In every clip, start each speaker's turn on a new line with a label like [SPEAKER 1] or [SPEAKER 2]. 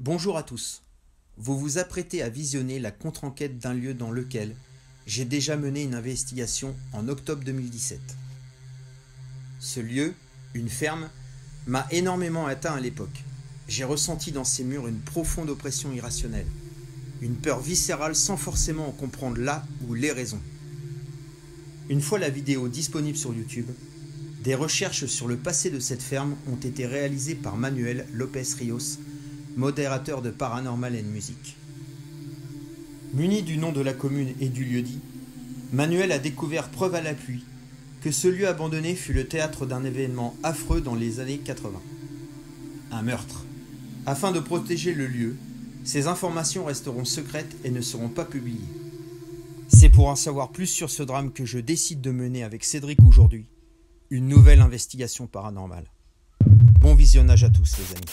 [SPEAKER 1] Bonjour à tous. Vous vous apprêtez à visionner la contre-enquête d'un lieu dans lequel j'ai déjà mené une investigation en octobre 2017. Ce lieu, une ferme, m'a énormément atteint à l'époque. J'ai ressenti dans ces murs une profonde oppression irrationnelle, une peur viscérale sans forcément en comprendre là ou les raisons. Une fois la vidéo disponible sur YouTube, des recherches sur le passé de cette ferme ont été réalisées par Manuel Lopez Rios, modérateur de Paranormal and Music. Muni du nom de la commune et du lieu-dit, Manuel a découvert preuve à l'appui que ce lieu abandonné fut le théâtre d'un événement affreux dans les années 80. Un meurtre. Afin de protéger le lieu, ces informations resteront secrètes et ne seront pas publiées. C'est pour en savoir plus sur ce drame que je décide de mener avec Cédric aujourd'hui une nouvelle investigation paranormale. Bon visionnage à tous les amis.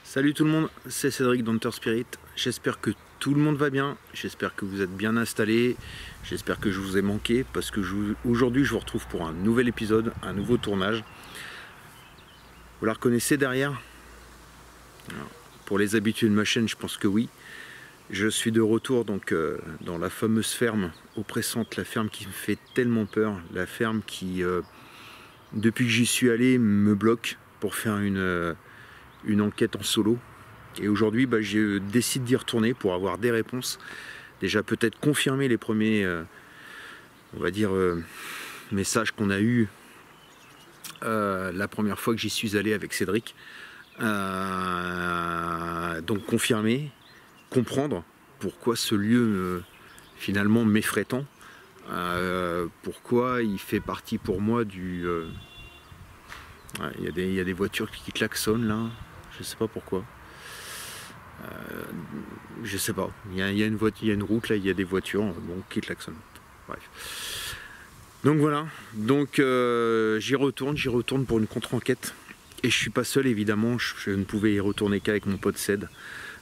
[SPEAKER 2] Salut tout le monde, c'est Cédric d'Hunter Spirit. J'espère que tout le monde va bien, j'espère que vous êtes bien installés, j'espère que je vous ai manqué parce que aujourd'hui je vous retrouve pour un nouvel épisode, un nouveau tournage. Vous la reconnaissez derrière? Alors, pour les habitués de ma chaîne, je pense que oui. Je suis de retour donc dans la fameuse ferme oppressante, la ferme qui me fait tellement peur, la ferme qui, depuis que j'y suis allé, me bloque pour faire une enquête en solo. Et aujourd'hui je décide d'y retourner pour avoir des réponses, déjà peut-être confirmer les premiers on va dire messages qu'on a eu la première fois que j'y suis allé avec Cédric, donc confirmer, comprendre pourquoi ce lieu finalement m'effraie tant, pourquoi il fait partie pour moi du il y a des voitures qui klaxonnent là. Je sais pas pourquoi. Je sais pas. Il y a une route là, il y a des voitures bon, qui klaxonnent. Bref. Donc voilà. Donc j'y retourne pour une contre-enquête. Et je suis pas seul évidemment. Je ne pouvais y retourner qu'avec mon pote Ced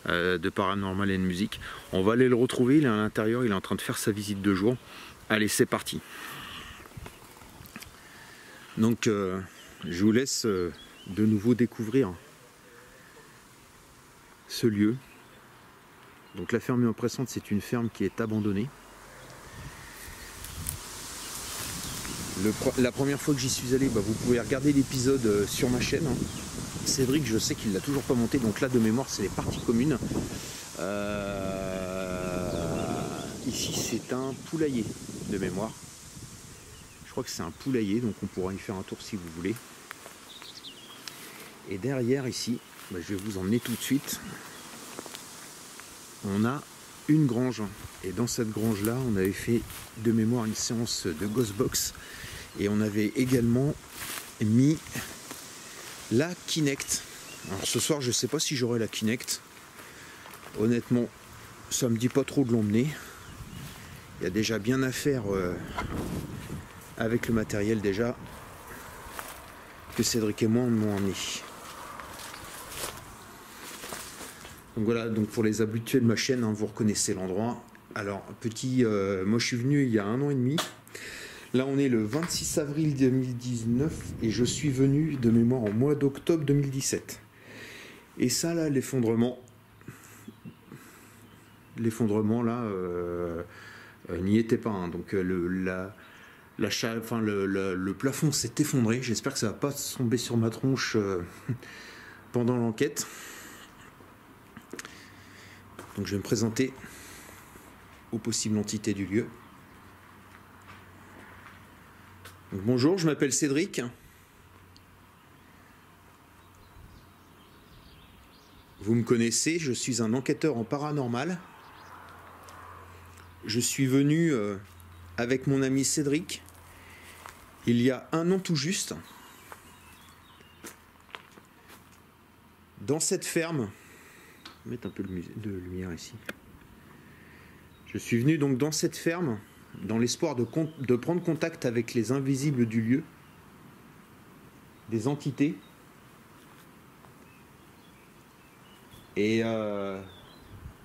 [SPEAKER 2] de Paranormal and Music. On va aller le retrouver. Il est à l'intérieur. Il est en train de faire sa visite de jour. Allez, c'est parti. Donc je vous laisse de nouveau découvrir ce lieu. Donc la ferme oppressante, c'est une ferme qui est abandonnée. La première fois que j'y suis allé, vous pouvez regarder l'épisode sur ma chaîne. Cédric, je sais qu'il l'a toujours pas monté, donc là de mémoire c'est les parties communes. Ici c'est un poulailler de mémoire. Je crois que c'est un poulailler, donc on pourra y faire un tour si vous voulez. Et derrière ici, je vais vous emmener tout de suite. On a une grange. Et dans cette grange là, on avait fait de mémoire une séance de Ghostbox. Et on avait également mis la Kinect. Alors ce soir, je ne sais pas si j'aurai la Kinect. Honnêtement, ça me dit pas trop de l'emmener. Il y a déjà bien à faire avec le matériel déjà que Cédric et moi on m'ont emmené. Donc voilà, donc pour les habitués de ma chaîne, hein, vous reconnaissez l'endroit. Alors moi je suis venu il y a 1 an et demi. Là on est le 26 avril 2019 et je suis venu de mémoire en mois d'octobre 2017. Et ça là, l'effondrement là n'y était pas. Hein. Donc le plafond s'est effondré. J'espère que ça va pas tomber sur ma tronche pendant l'enquête. Donc je vais me présenter aux possibles entités du lieu. Donc, bonjour, je m'appelle Cédric. Vous me connaissez, je suis un enquêteur en paranormal. Je suis venu avec mon ami Cédric il y a 1 an tout juste dans cette ferme. Je vais mettre un peu de lumière ici. Je suis venu donc dans cette ferme dans l'espoir de prendre contact avec les invisibles du lieu, des entités. Et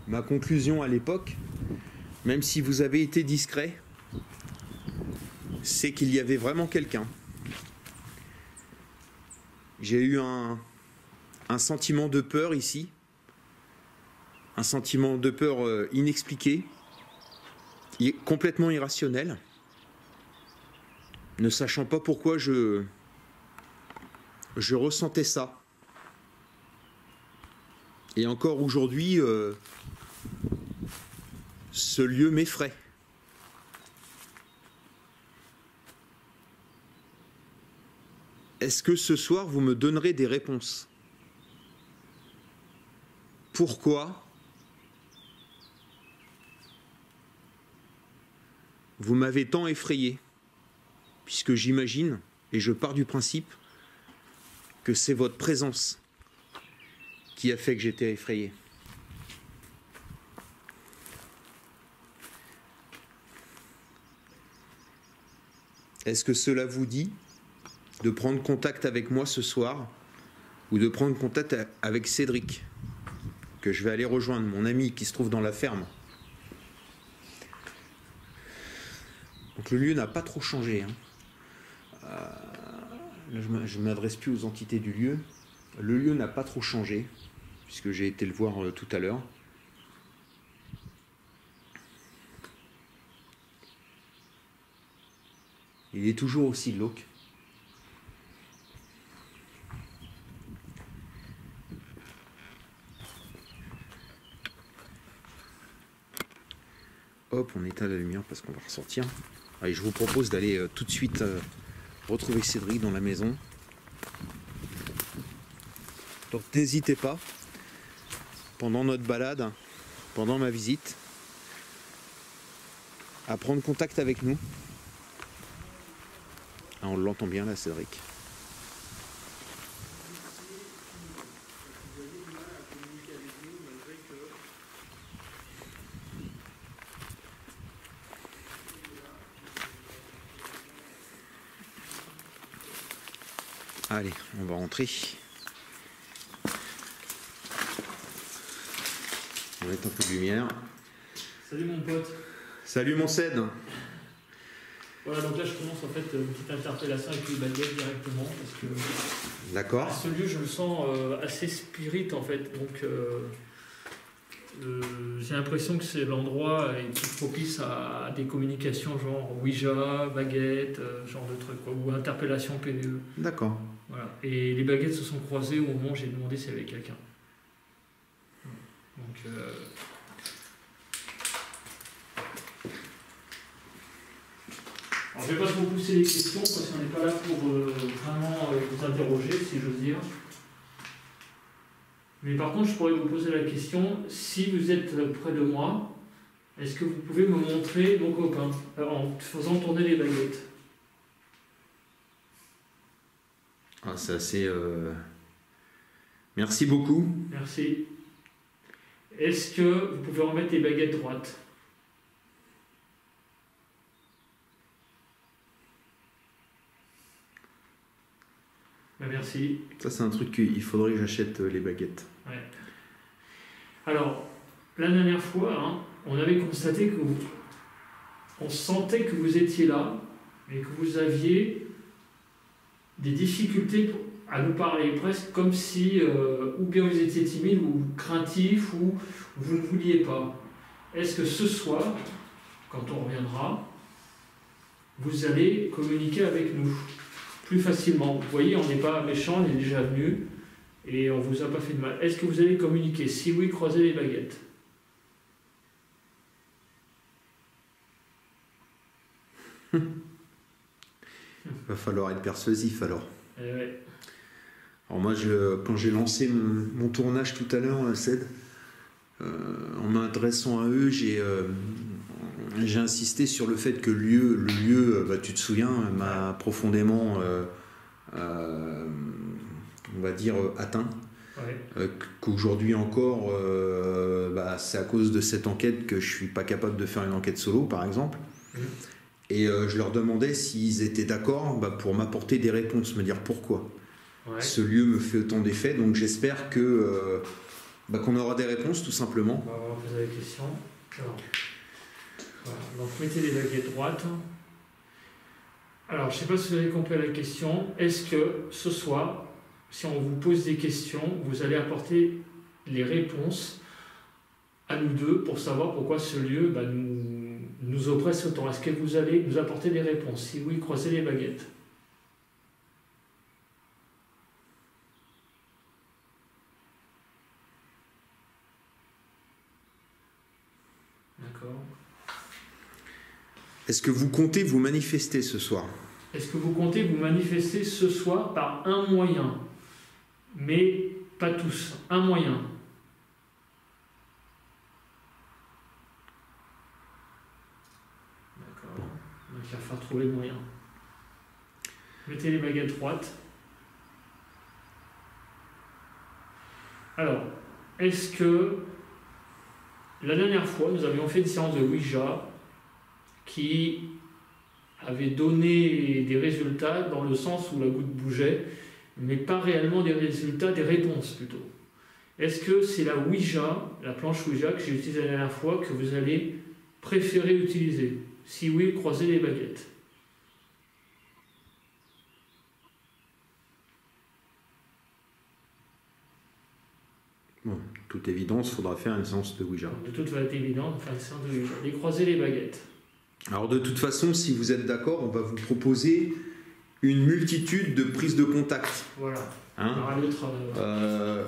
[SPEAKER 2] ma conclusion à l'époque, même si vous avez été discret, c'est qu'il y avait vraiment quelqu'un. J'ai eu un sentiment de peur ici, un sentiment de peur inexpliqué, complètement irrationnel, ne sachant pas pourquoi je ressentais ça. Et encore aujourd'hui, ce lieu m'effraie. Est-ce que ce soir, vous me donnerez des réponses? Pourquoi vous m'avez tant effrayé? Puisque j'imagine, et je pars du principe, que c'est votre présence qui a fait que j'étais effrayé. Est-ce que cela vous dit de prendre contact avec moi ce soir ou de prendre contact avec Cédric, que je vais aller rejoindre, mon ami qui se trouve dans la ferme? Donc le lieu n'a pas trop changé. Là, je ne m'adresse plus aux entités du lieu. Le lieu n'a pas trop changé, puisque j'ai été le voir tout à l'heure. Il est toujours aussi glauque. Hop, on éteint la lumière parce qu'on va ressortir. Allez, je vous propose d'aller tout de suite retrouver Cédric dans la maison. Donc n'hésitez pas, pendant notre balade, pendant ma visite, à prendre contact avec nous. Ah, on l'entend bien là, Cédric. Allez, on va rentrer. On va mettre un peu de lumière.
[SPEAKER 3] Salut mon pote.
[SPEAKER 2] Salut mon Cèd.
[SPEAKER 3] Voilà, donc là je commence en fait une petite interpellation avec les baguettes directement parce que
[SPEAKER 2] D'accord.
[SPEAKER 3] ce lieu je le sens assez spirit en fait, donc j'ai l'impression que c'est l'endroit est plus propice à des communications genre Ouija, baguette, genre de trucs quoi, ou interpellation PVE.
[SPEAKER 2] D'accord.
[SPEAKER 3] Voilà. Et les baguettes se sont croisées au moment où j'ai demandé s'il y avait quelqu'un. Donc alors, je ne vais pas trop pousser les questions parce qu'on n'est pas là pour vraiment vous interroger, si j'ose dire. Mais par contre, je pourrais vous poser la question, si vous êtes près de moi, est-ce que vous pouvez me montrer mon copain en faisant tourner les baguettes?
[SPEAKER 2] Ah, c'est assez... Merci beaucoup.
[SPEAKER 3] Merci. Est-ce que vous pouvez remettre les baguettes droites? Ben merci.
[SPEAKER 2] Ça, c'est un truc qu'il faudrait que j'achète les baguettes.
[SPEAKER 3] Ouais. Alors, la dernière fois, hein, on avait constaté que on sentait que vous étiez là, mais que vous aviez des difficultés à nous parler, presque comme si, ou bien vous étiez timide, ou craintif, ou vous ne vouliez pas. Est-ce que ce soir, quand on reviendra, vous allez communiquer avec nous plus facilement? Vous voyez, on n'est pas méchant, on est déjà venu, et on ne vous a pas fait de mal. Est-ce que vous allez communiquer? Si oui, croisez les baguettes.
[SPEAKER 2] Va falloir être persuasif alors.
[SPEAKER 3] Ouais.
[SPEAKER 2] Alors moi, quand j'ai lancé mon tournage tout à l'heure, Ced, en m'adressant à eux, j'ai insisté sur le fait que le lieu, tu te souviens, m'a profondément, on va dire, atteint.
[SPEAKER 3] Ouais.
[SPEAKER 2] Qu'aujourd'hui encore, c'est à cause de cette enquête que je suis pas capable de faire une enquête solo, par exemple. Et je leur demandais s'ils étaient d'accord pour m'apporter des réponses, me dire pourquoi.
[SPEAKER 3] Ouais.
[SPEAKER 2] Ce lieu me fait autant d'effets, donc j'espère que qu'on aura des réponses, tout simplement.
[SPEAKER 3] On va poser la question. Alors, voilà. Donc mettez les baguettes droites. Alors, je ne sais pas si vous avez compris la question. Est-ce que ce soir, si on vous pose des questions, vous allez apporter les réponses à nous deux pour savoir pourquoi ce lieu nous oppresse autant? Est-ce que vous allez nous apporter des réponses? Si oui, croisez les baguettes. D'accord.
[SPEAKER 2] Est-ce que vous comptez vous manifester ce soir?
[SPEAKER 3] Est-ce que vous comptez vous manifester ce soir par un moyen? Mais pas tous. Un moyen. D'accord. Donc il va falloir trouver le moyen. Mettez les baguettes droites. Alors, est-ce que la dernière fois, nous avions fait une séance de Ouija qui avait donné des résultats dans le sens où la goutte bougeait, mais pas réellement des résultats, des réponses plutôt. Est-ce que c'est la Ouija, la planche Ouija que j'ai utilisée la dernière fois, que vous allez préférer utiliser? Si oui, croisez les baguettes.
[SPEAKER 2] Bon, toute évidence, il faudra faire une séance de Ouija.
[SPEAKER 3] De toute évidence, enfin, une séance de Ouija. Les croiser les baguettes.
[SPEAKER 2] Alors de toute façon, si vous êtes d'accord, on va vous proposer une multitude de prises de contact.
[SPEAKER 3] Voilà.
[SPEAKER 2] Hein,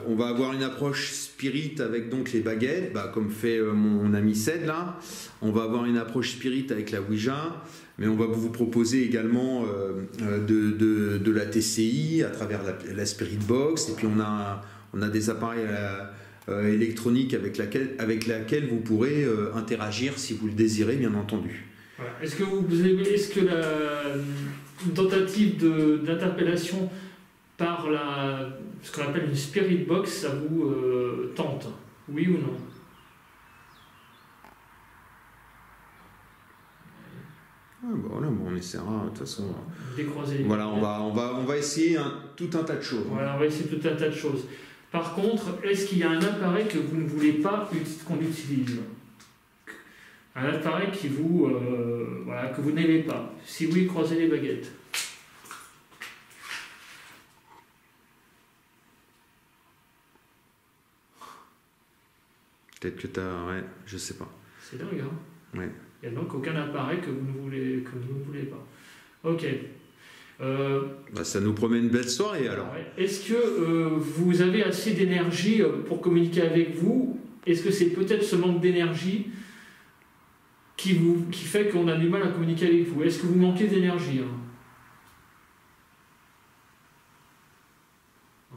[SPEAKER 2] on va avoir une approche spirit avec donc les baguettes, comme fait mon ami Ced là. On va avoir une approche spirit avec la Ouija, mais on va vous proposer également de la TCI à travers la Spirit Box, et puis on a des appareils électroniques avec laquelle vous pourrez interagir si vous le désirez, bien entendu.
[SPEAKER 3] Voilà. Est-ce que une tentative d'interpellation par ce qu'on appelle une Spirit Box, ça vous tente? Oui ou non?
[SPEAKER 2] Voilà, on essaiera de toute façon.
[SPEAKER 3] Décroiser.
[SPEAKER 2] Voilà, on va essayer tout un tas de choses.
[SPEAKER 3] Voilà, on va essayer tout un tas de choses. Par contre, est-ce qu'il y a un appareil que vous ne voulez pas qu'on utilise? Un appareil que vous n'aimez pas? Si oui, croisez les baguettes.
[SPEAKER 2] Peut-être que ouais, je sais pas.
[SPEAKER 3] C'est dingue, hein?
[SPEAKER 2] Ouais.
[SPEAKER 3] Il n'y a donc aucun appareil que vous ne voulez pas. Ok.
[SPEAKER 2] Ça nous promet une belle soirée alors.
[SPEAKER 3] Est-ce que vous avez assez d'énergie pour communiquer avec vous? Est-ce que c'est peut-être ce manque d'énergie qui fait qu'on a du mal à communiquer avec vous? Est-ce que vous manquez d'énergie, hein?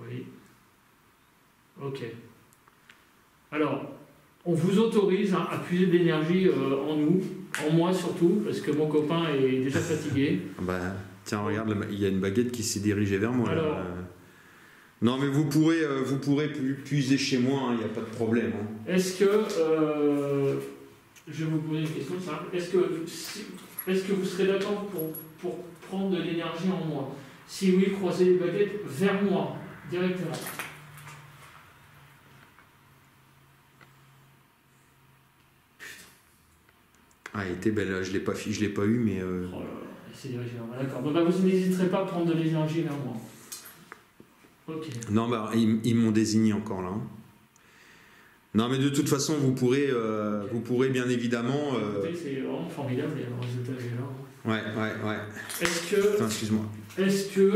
[SPEAKER 3] Oui. Ok. Alors, on vous autorise à puiser de l'énergie en nous, en moi surtout, parce que mon copain est déjà fatigué.
[SPEAKER 2] Tiens, regarde, il y a une baguette qui s'est dirigée vers moi.
[SPEAKER 3] Alors,
[SPEAKER 2] Non, mais vous pourrez puiser chez moi, il n'y a pas de problème. Hein.
[SPEAKER 3] Est-ce que... je vais vous poser une question simple. Est-ce que vous serez d'accord pour prendre de l'énergie en moi? Si oui, croisez les baguettes vers moi, directement.
[SPEAKER 2] Ah, elle était belle, je l'ai pas eu, mais...
[SPEAKER 3] Oh là là, c'est dirigé. D'accord. Donc là, vous n'hésiterez pas à prendre de l'énergie vers moi. Ok.
[SPEAKER 2] Non, bah, ils m'ont désigné encore là. Non, mais de toute façon, vous pourrez bien évidemment...
[SPEAKER 3] Écoutez, c'est vraiment formidable, les résultats que j'ai là.
[SPEAKER 2] Ouais.
[SPEAKER 3] Est-ce que...
[SPEAKER 2] Enfin, excuse-moi.
[SPEAKER 3] Est-ce que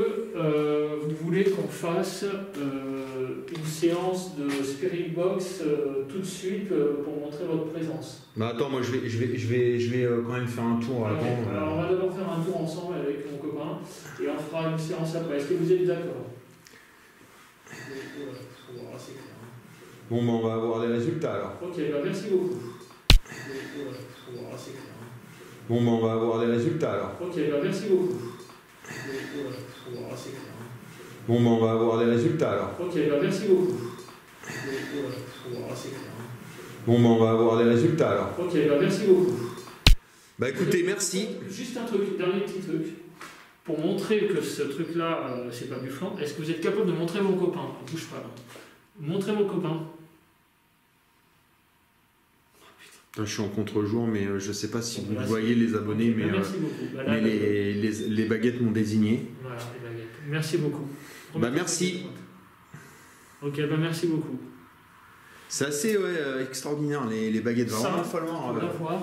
[SPEAKER 3] vous voulez qu'on fasse une séance de Spirit Box tout de suite pour montrer votre présence?
[SPEAKER 2] Bah attends, moi je vais quand même faire un tour avant.
[SPEAKER 3] Okay. Alors on va d'abord faire un tour ensemble avec mon copain et on fera une séance après. Est-ce que vous êtes d'accord?
[SPEAKER 2] Bon, bah, on va avoir les résultats alors.
[SPEAKER 3] Ok, bah merci beaucoup.
[SPEAKER 2] Bon, bah, on va avoir les résultats alors.
[SPEAKER 3] Ok, bah merci beaucoup.
[SPEAKER 2] Bon, bah, on va avoir les résultats alors.
[SPEAKER 3] Ok, bah merci beaucoup.
[SPEAKER 2] Bon, bah, on va avoir les résultats alors.
[SPEAKER 3] Ok, bah merci beaucoup.
[SPEAKER 2] Bah écoutez, merci.
[SPEAKER 3] Juste un truc, dernier petit truc. Pour montrer que ce truc-là, c'est pas du flan, est-ce que vous êtes capable de montrer vos copains? Bouge pas là. Montrez vos copains.
[SPEAKER 2] Je suis en contre-jour, mais je sais pas si
[SPEAKER 3] Bon,
[SPEAKER 2] vous
[SPEAKER 3] merci.
[SPEAKER 2] voyez les abonnés,
[SPEAKER 3] Okay,
[SPEAKER 2] mais,
[SPEAKER 3] merci beaucoup. Bah, là,
[SPEAKER 2] mais les baguettes m'ont désigné.
[SPEAKER 3] Voilà, les baguettes. Merci beaucoup.
[SPEAKER 2] Bah merci.
[SPEAKER 3] Ok, bah merci beaucoup.
[SPEAKER 2] C'est assez extraordinaire, les baguettes. Va vraiment falloir...
[SPEAKER 3] On va voir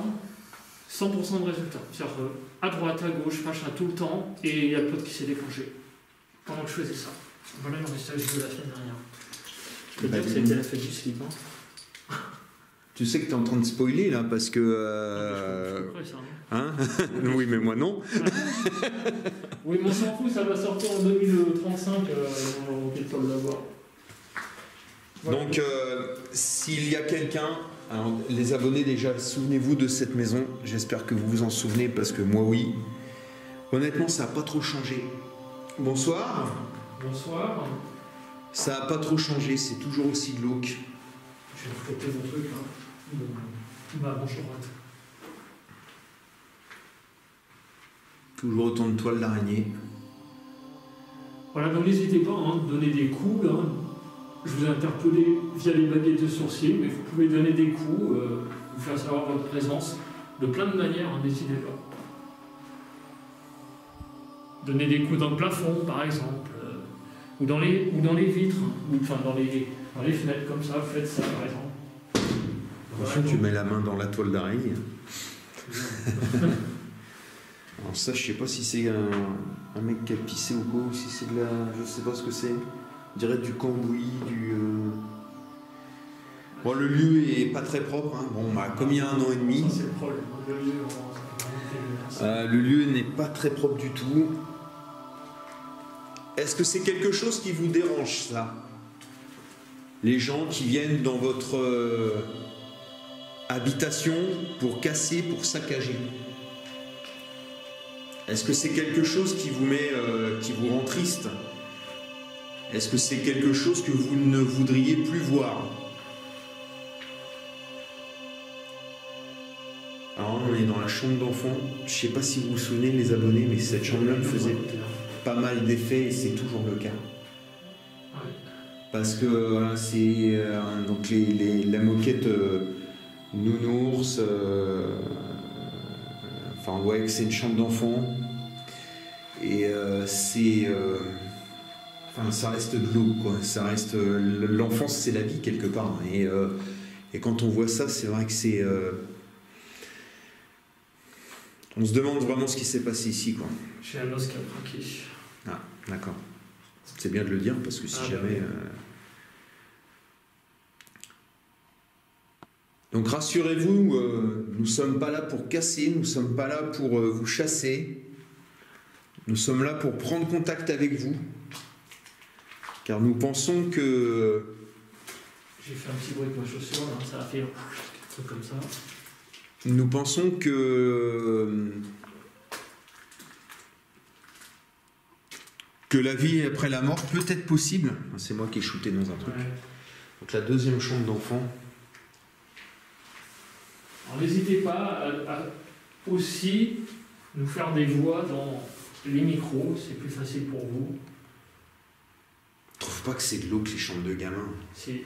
[SPEAKER 3] 100% de résultats. C'est-à-dire à droite, à gauche, machin, tout le temps, et il y a le pote qui s'est déclenché pendant que je faisais ça. Voilà le message de la semaine dernière. Je peux dire que c'était la fête du slip. Hein.
[SPEAKER 2] Tu sais que tu es en train de spoiler là parce que.
[SPEAKER 3] Ça,
[SPEAKER 2] hein oui, mais moi non.
[SPEAKER 3] Oui, mais on s'en fout, ça va sortir en 2035. On va le l'avoir. Voilà.
[SPEAKER 2] Donc, s'il y a quelqu'un, alors, les abonnés déjà, souvenez-vous de cette maison. J'espère que vous vous en souvenez parce que moi, oui. Honnêtement, ça n'a pas trop changé. Bonsoir.
[SPEAKER 3] Bonsoir.
[SPEAKER 2] Ça n'a pas trop changé, c'est toujours aussi glauque.
[SPEAKER 3] Je vais refléter mon truc là. Bah, bonjour.
[SPEAKER 2] Toujours autant de toiles d'araignée.
[SPEAKER 3] Voilà, donc n'hésitez pas à donner des coups là. Je vous ai interpellé via les baguettes de sourcils, mais vous pouvez donner des coups, vous faire savoir votre présence de plein de manières, hein, n'hésitez pas. Donner des coups dans le plafond, par exemple, ou dans les vitres, ou enfin dans les fenêtres comme ça, faites ça par exemple.
[SPEAKER 2] Attention, tu mets la main dans la toile d'araignée. Alors ça, je sais pas si c'est un mec qui a pissé ou quoi, ou si c'est de la... Je sais pas ce que c'est. On dirait du cambouis, du... Bon, le lieu est pas très propre, hein. Bon, bah, comme il y a 1 an et demi...
[SPEAKER 3] Ça, c'est le problème.
[SPEAKER 2] Le lieu n'est pas très propre du tout. Est-ce que c'est quelque chose qui vous dérange, ça? Les gens qui viennent dans votre habitation pour casser, pour saccager. Est-ce que c'est quelque chose qui vous met, qui vous rend triste? Est-ce que c'est quelque chose que vous ne voudriez plus voir? Alors on est dans la chambre d'enfant. Je ne sais pas si vous vous souvenez, les abonnés, mais cette chambre-là me faisait pas mal d'effets et c'est toujours le cas. Parce que voilà, c'est donc la moquette nounours. Enfin, on voit que c'est une chambre d'enfant. Et enfin, ça reste de l'eau, quoi. Ça reste l'enfance, c'est la vie quelque part. Et quand on voit ça, c'est vrai que c'est. On se demande vraiment ce qui s'est passé ici, quoi.
[SPEAKER 3] J'ai un os qui a craqué.
[SPEAKER 2] Ah, d'accord. C'est bien de le dire parce que si jamais. Donc rassurez-vous, nous ne sommes pas là pour casser, nous ne sommes pas là pour vous chasser. Nous sommes là pour prendre contact avec vous. Car nous pensons que...
[SPEAKER 3] J'ai fait un petit bruit avec ma chaussure, là, ça a fait un truc comme ça.
[SPEAKER 2] Nous pensons que que la vie après la mort peut être possible. C'est moi qui ai shooté dans un truc.
[SPEAKER 3] Ouais.
[SPEAKER 2] Donc la deuxième chambre d'enfant.
[SPEAKER 3] Alors n'hésitez pas à aussi nous faire des voix dans les micros, c'est plus facile pour vous.
[SPEAKER 2] Je trouve pas que c'est de l'eau que les chambres de gamins.
[SPEAKER 3] C'est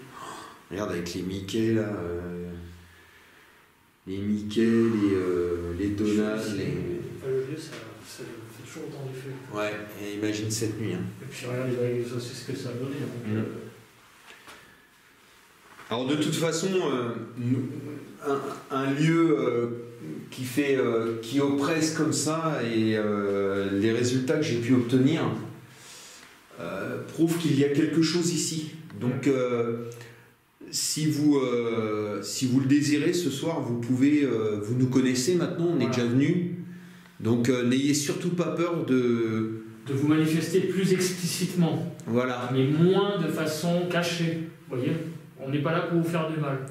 [SPEAKER 2] Regarde avec les Mickey là. Les Mickey, les Donald, les.
[SPEAKER 3] le vieux, ça fait toujours autant d'effet.
[SPEAKER 2] Ouais, et imagine cette nuit. Hein.
[SPEAKER 3] Et puis regarde les ça c'est ce que ça a donné. Donc,
[SPEAKER 2] Alors de toute façon, un lieu qui oppresse comme ça et les résultats que j'ai pu obtenir prouvent qu'il y a quelque chose ici. Donc si vous le désirez ce soir, vous pouvez, vous nous connaissez maintenant, on est déjà venus. Donc n'ayez surtout pas peur de
[SPEAKER 3] vous manifester plus explicitement.
[SPEAKER 2] Voilà.
[SPEAKER 3] Mais moins de façon cachée. Vous voyez, on n'est pas là pour vous faire du mal.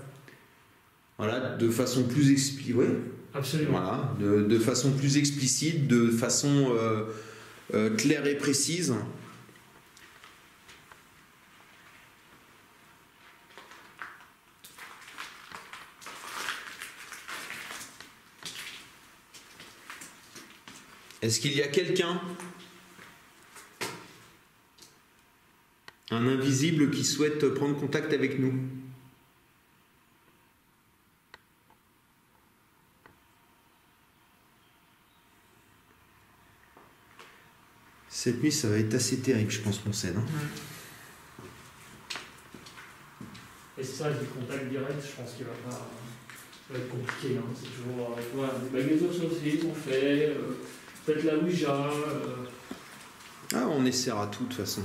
[SPEAKER 2] Voilà, de façon plus explicite. Ouais.
[SPEAKER 3] Absolument.
[SPEAKER 2] Voilà, de façon plus explicite, de façon claire et précise. Est-ce qu'il y a quelqu'un, un invisible qui souhaite prendre contact avec nous ? Cette nuit, ça va être assez terrible, je pense, mon scène. Hein.
[SPEAKER 3] Et ça, le contact direct, je pense qu'il va pas. Ça va être compliqué. Hein. C'est toujours. Voilà, les baguettes aussi sont faits. Peut-être la Ouija.
[SPEAKER 2] Ah, on essaiera tout de toute façon.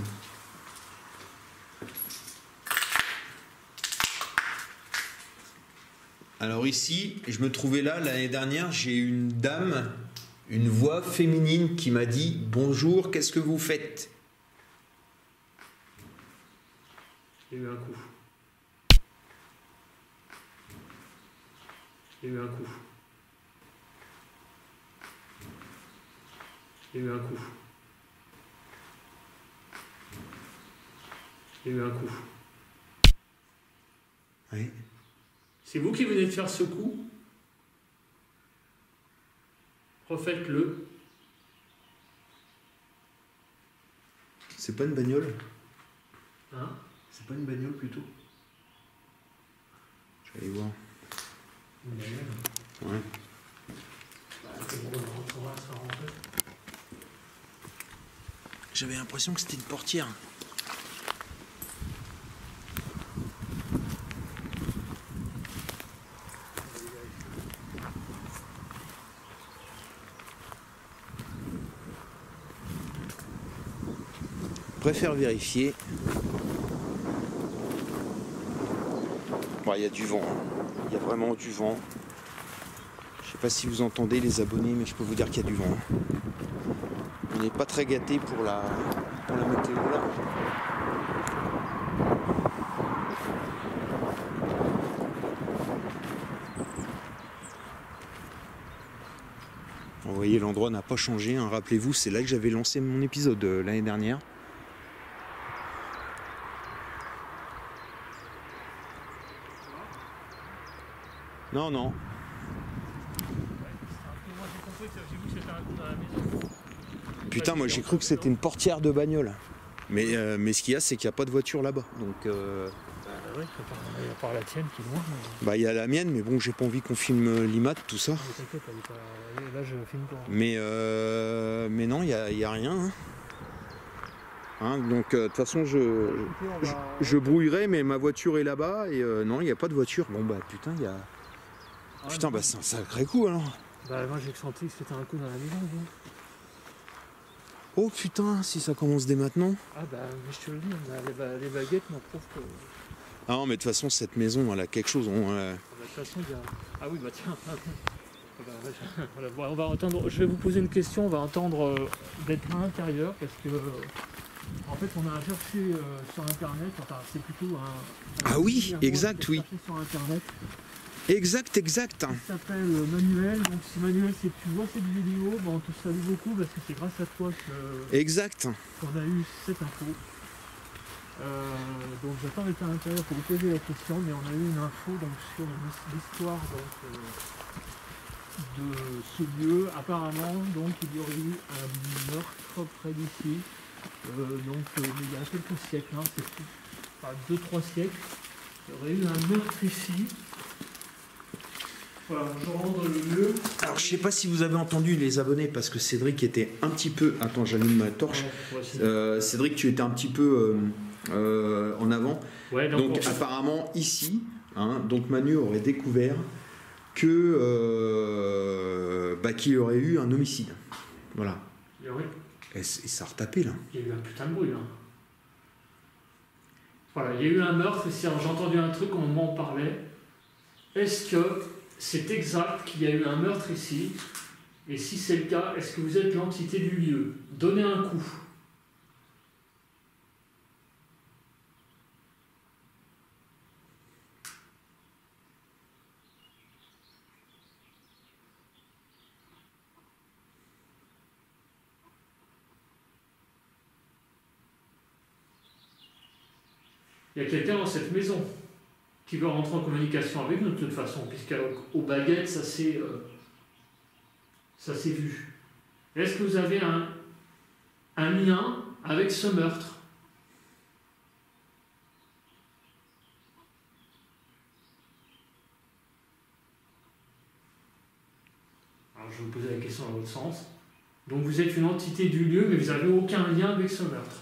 [SPEAKER 2] Alors ici, je me trouvais là l'année dernière, j'ai une dame, une voix féminine qui m'a dit « Bonjour, qu'est-ce que vous faites ?»
[SPEAKER 3] Il y a eu un coup. Il y a eu un coup. Il y a eu un coup. Il y a eu un coup.
[SPEAKER 2] Oui.
[SPEAKER 3] C'est vous qui venez de faire ce coup. Refaites-le.
[SPEAKER 2] C'est pas une bagnole?
[SPEAKER 3] Hein?
[SPEAKER 2] C'est pas une bagnole plutôt? Je vais aller voir.
[SPEAKER 3] Une bagnole?
[SPEAKER 2] Ouais. J'avais l'impression que c'était une portière. Je préfère vérifier. Il y a du vent. Il y a vraiment du vent. Je sais pas si vous entendez les abonnés, mais je peux vous dire qu'il y a du vent. On n'est pas très gâtés pour la météo là. Vous voyez, l'endroit n'a pas changé. Hein. Rappelez-vous, c'est là que j'avais lancé mon épisode l'année dernière. Non, non. Putain, moi j'ai cru que c'était une portière de bagnole. Mais ce qu'il y a, c'est qu'il n'y a pas de voiture là-bas. Donc.
[SPEAKER 3] Oui, à part la tienne qui est loin. Mais...
[SPEAKER 2] Bah, il y a la mienne, mais bon, j'ai pas envie qu'on filme l'IMAT, tout ça.
[SPEAKER 3] T'inquiète, là je filme pas.
[SPEAKER 2] Mais non, il y a rien. Hein. Hein, donc, de toute façon, je brouillerai, mais ma voiture est là-bas. Et non, il n'y a pas de voiture. Bon, bah, putain, il y a. Putain, bah, c'est un sacré coup alors.
[SPEAKER 3] Bah, moi j'ai senti que c'était un coup dans la maison. Bon.
[SPEAKER 2] Oh putain, si ça commence dès maintenant.
[SPEAKER 3] Ah bah, je te le dis, les baguettes m'en prouvent que...
[SPEAKER 2] Ah non, mais de toute façon, cette maison, elle a quelque chose.
[SPEAKER 3] De toute façon, il y a... Ah oui, bah tiens. On va entendre... Je vais vous poser une question, on va entendre d'être à l'intérieur, parce que... En fait, on a cherché sur Internet, enfin, c'est plutôt un...
[SPEAKER 2] Ah oui, exact, oui.
[SPEAKER 3] Sur Internet.
[SPEAKER 2] Exact, exact.
[SPEAKER 3] Il s'appelle Manuel. Donc si Manuel, c'est que tu vois cette vidéo, ben, on te salue beaucoup parce que c'est grâce à toi
[SPEAKER 2] Exact.
[SPEAKER 3] qu'on a eu cette info. Donc j'attends d'être à l'intérieur pour vous poser la question, mais on a eu une info donc, sur l'histoire de ce lieu. Apparemment, donc, il y aurait eu un meurtre près d'ici, mais il y a quelques siècles, hein, c'est pas 2-3 siècles, il y aurait eu un meurtre ici. Voilà, je rentre dans le lieu.
[SPEAKER 2] Alors, je sais pas si vous avez entendu les abonnés, parce que Cédric était un petit peu... Attends, j'allume ma torche. Cédric, tu étais un petit peu en avant.
[SPEAKER 3] Ouais,
[SPEAKER 2] donc apparemment, ici, hein, donc Manu aurait découvert que qu'il y aurait eu un homicide. Voilà. Et ça a retapé, là.
[SPEAKER 3] Il y a eu un putain de bruit, là. Voilà, il y a eu un meurtre ici. J'ai entendu un truc au moment où on parlait. Est-ce que c'est exact qu'il y a eu un meurtre ici? Et si c'est le cas, est-ce que vous êtes l'entité du lieu? Donnez un coup. Il y a quelqu'un dans cette maison qui veut rentrer en communication avec nous de toute façon, puisqu'aux baguettes, ça s'est vu. Est-ce que vous avez un lien avec ce meurtre? Alors je vais vous poser la question dans l'autre sens. Donc vous êtes une entité du lieu, mais vous n'avez aucun lien avec ce meurtre.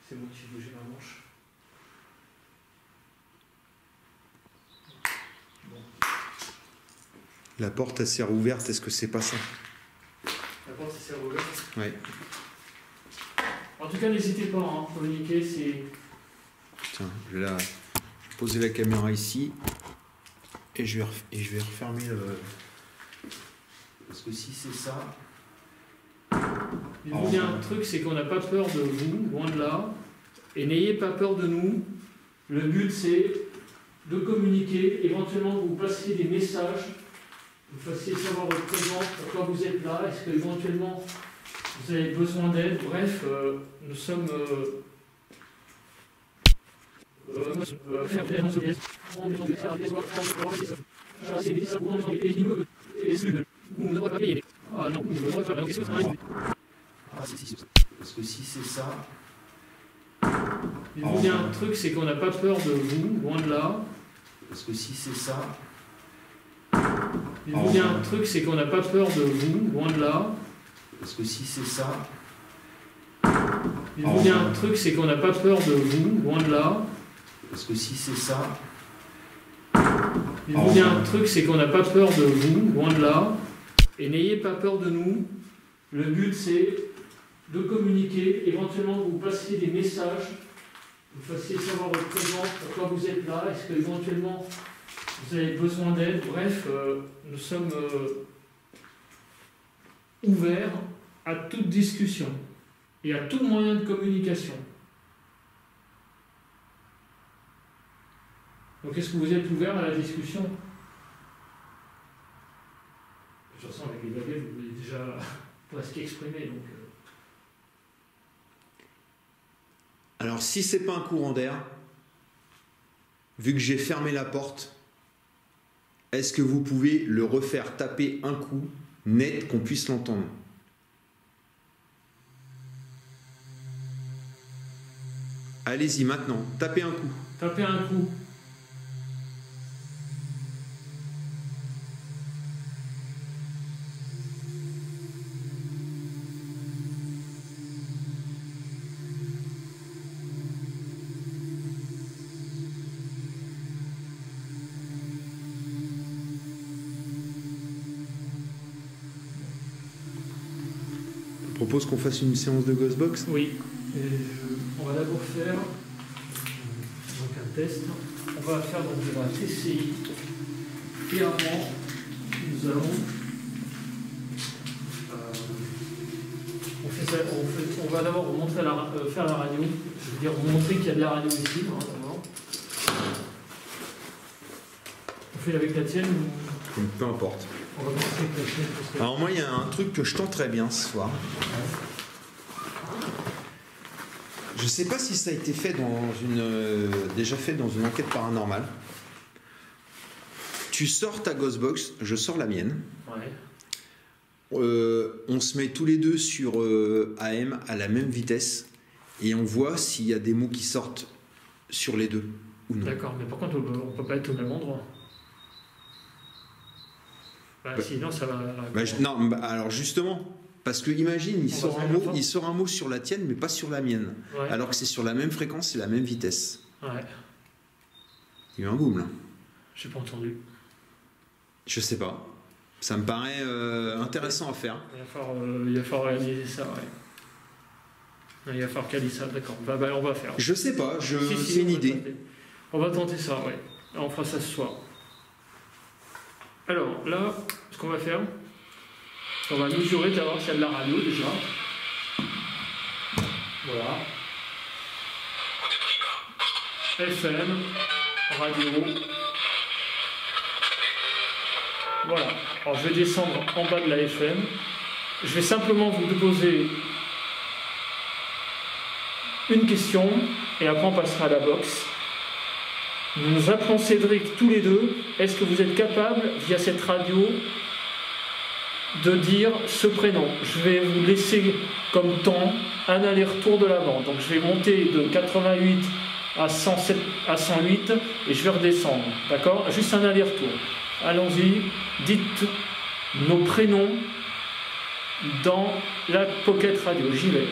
[SPEAKER 3] C'est moi qui vais bouger ma manche. Bon.
[SPEAKER 2] La porte elle s'est rouverte, est-ce que c'est pas ça?
[SPEAKER 3] La porte s'est rouverte?
[SPEAKER 2] Oui.
[SPEAKER 3] En tout cas, n'hésitez pas à communiquer, c'est...
[SPEAKER 2] Tiens, je vais poser la caméra ici et je vais refermer le... Parce que si c'est ça...
[SPEAKER 3] Il vous dit un truc, c'est qu'on n'a pas peur de vous, loin de là, et n'ayez pas peur de nous. Le but, c'est de communiquer, éventuellement vous passiez des messages, vous fassiez savoir votre présence, pourquoi vous êtes là, est-ce qu'éventuellement vous avez besoin d'aide. Bref, nous sommes...
[SPEAKER 2] Parce que si c'est ça...
[SPEAKER 3] Il vous dit un truc, c'est qu'on n'a pas peur de vous, loin de là.
[SPEAKER 2] Parce que si c'est ça...
[SPEAKER 3] Il vous dit un truc, c'est qu'on n'a pas peur de vous, loin de là.
[SPEAKER 2] Parce que si c'est ça...
[SPEAKER 3] Il vous dit un truc, c'est qu'on n'a pas peur de vous, loin de là.
[SPEAKER 2] Parce que si c'est ça...
[SPEAKER 3] Il vous dit un truc, c'est qu'on n'a pas peur de vous, loin de là. Et n'ayez pas peur de nous. Le but, c'est de communiquer, éventuellement vous passiez des messages, vous fassiez savoir votre présence, pourquoi vous êtes là, est-ce qu'éventuellement vous avez besoin d'aide. Bref, nous sommes ouverts à toute discussion et à tout moyen de communication. Donc est-ce que vous êtes ouverts à la discussion? De toute façon, avec les baguettes, vous avez déjà presque exprimé. Donc,
[SPEAKER 2] Alors si c'est pas un courant d'air, vu que j'ai fermé la porte, est-ce que vous pouvez le refaire taper un coup net qu'on puisse l'entendre? Allez-y maintenant, tapez un coup.
[SPEAKER 3] Tapez un coup.
[SPEAKER 2] Je propose qu'on fasse une séance de Ghostbox.
[SPEAKER 3] Oui. On va d'abord faire donc un test. On va faire donc de la TCI. Et avant, nous allons... on va d'abord vous montrer faire la radio. Je veux dire, vous montrer qu'il y a de la radio ici. Hein, d'abord. On fait avec la tienne ou...
[SPEAKER 1] Peu importe.
[SPEAKER 3] On va commencer avec la tienne. Parce que...
[SPEAKER 1] Alors moi, il y a un truc que je tenterais bien ce soir. Je sais pas si ça a été fait déjà fait dans une enquête paranormale. Tu sors ta Ghostbox, je sors la mienne.
[SPEAKER 3] Ouais.
[SPEAKER 1] On se met tous les deux sur AM à la même vitesse et on voit s'il y a des mots qui sortent sur les deux ou non.
[SPEAKER 3] D'accord, mais par contre, on ne peut pas être au même endroit. Sinon, ça va...
[SPEAKER 1] Non, alors justement, parce que imagine, il sort un mot sur la tienne, mais pas sur la mienne.
[SPEAKER 3] Ouais.
[SPEAKER 1] Alors que c'est sur la même fréquence et la même vitesse.
[SPEAKER 3] Ouais.
[SPEAKER 1] Il y a eu un boom là.
[SPEAKER 3] J'ai pas entendu.
[SPEAKER 1] Je sais pas. Ça me paraît intéressant à faire.
[SPEAKER 3] Il va falloir réaliser ça, ouais. Il va falloir caler ça, d'accord. On va faire.
[SPEAKER 1] Je sais pas, c'est une idée.
[SPEAKER 3] On va tenter ça, ouais. On fera ça ce soir. Alors, là, ce qu'on va faire, on va mesurer d'abord s'il y a de la radio, déjà. Voilà. FM, radio. Voilà. Alors, je vais descendre en bas de la FM. Je vais simplement vous poser une question et après on passera à la box. Nous appelons Cédric tous les deux. Est-ce que vous êtes capable, via cette radio, de dire ce prénom? Je vais vous laisser comme temps un aller-retour de la bande. Donc je vais monter de 88 à 107, à 108 et je vais redescendre. D'accord? Juste un aller-retour. Allons-y. Dites nos prénoms dans la Pocket Radio. J'y vais.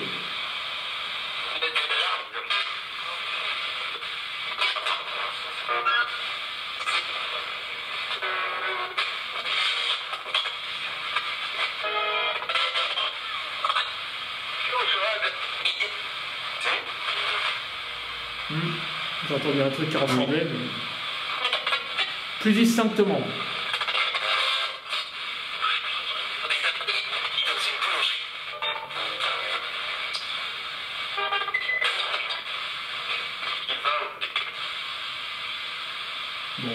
[SPEAKER 3] J'ai entendu un truc qui ressemblait, mais plus distinctement. Bon,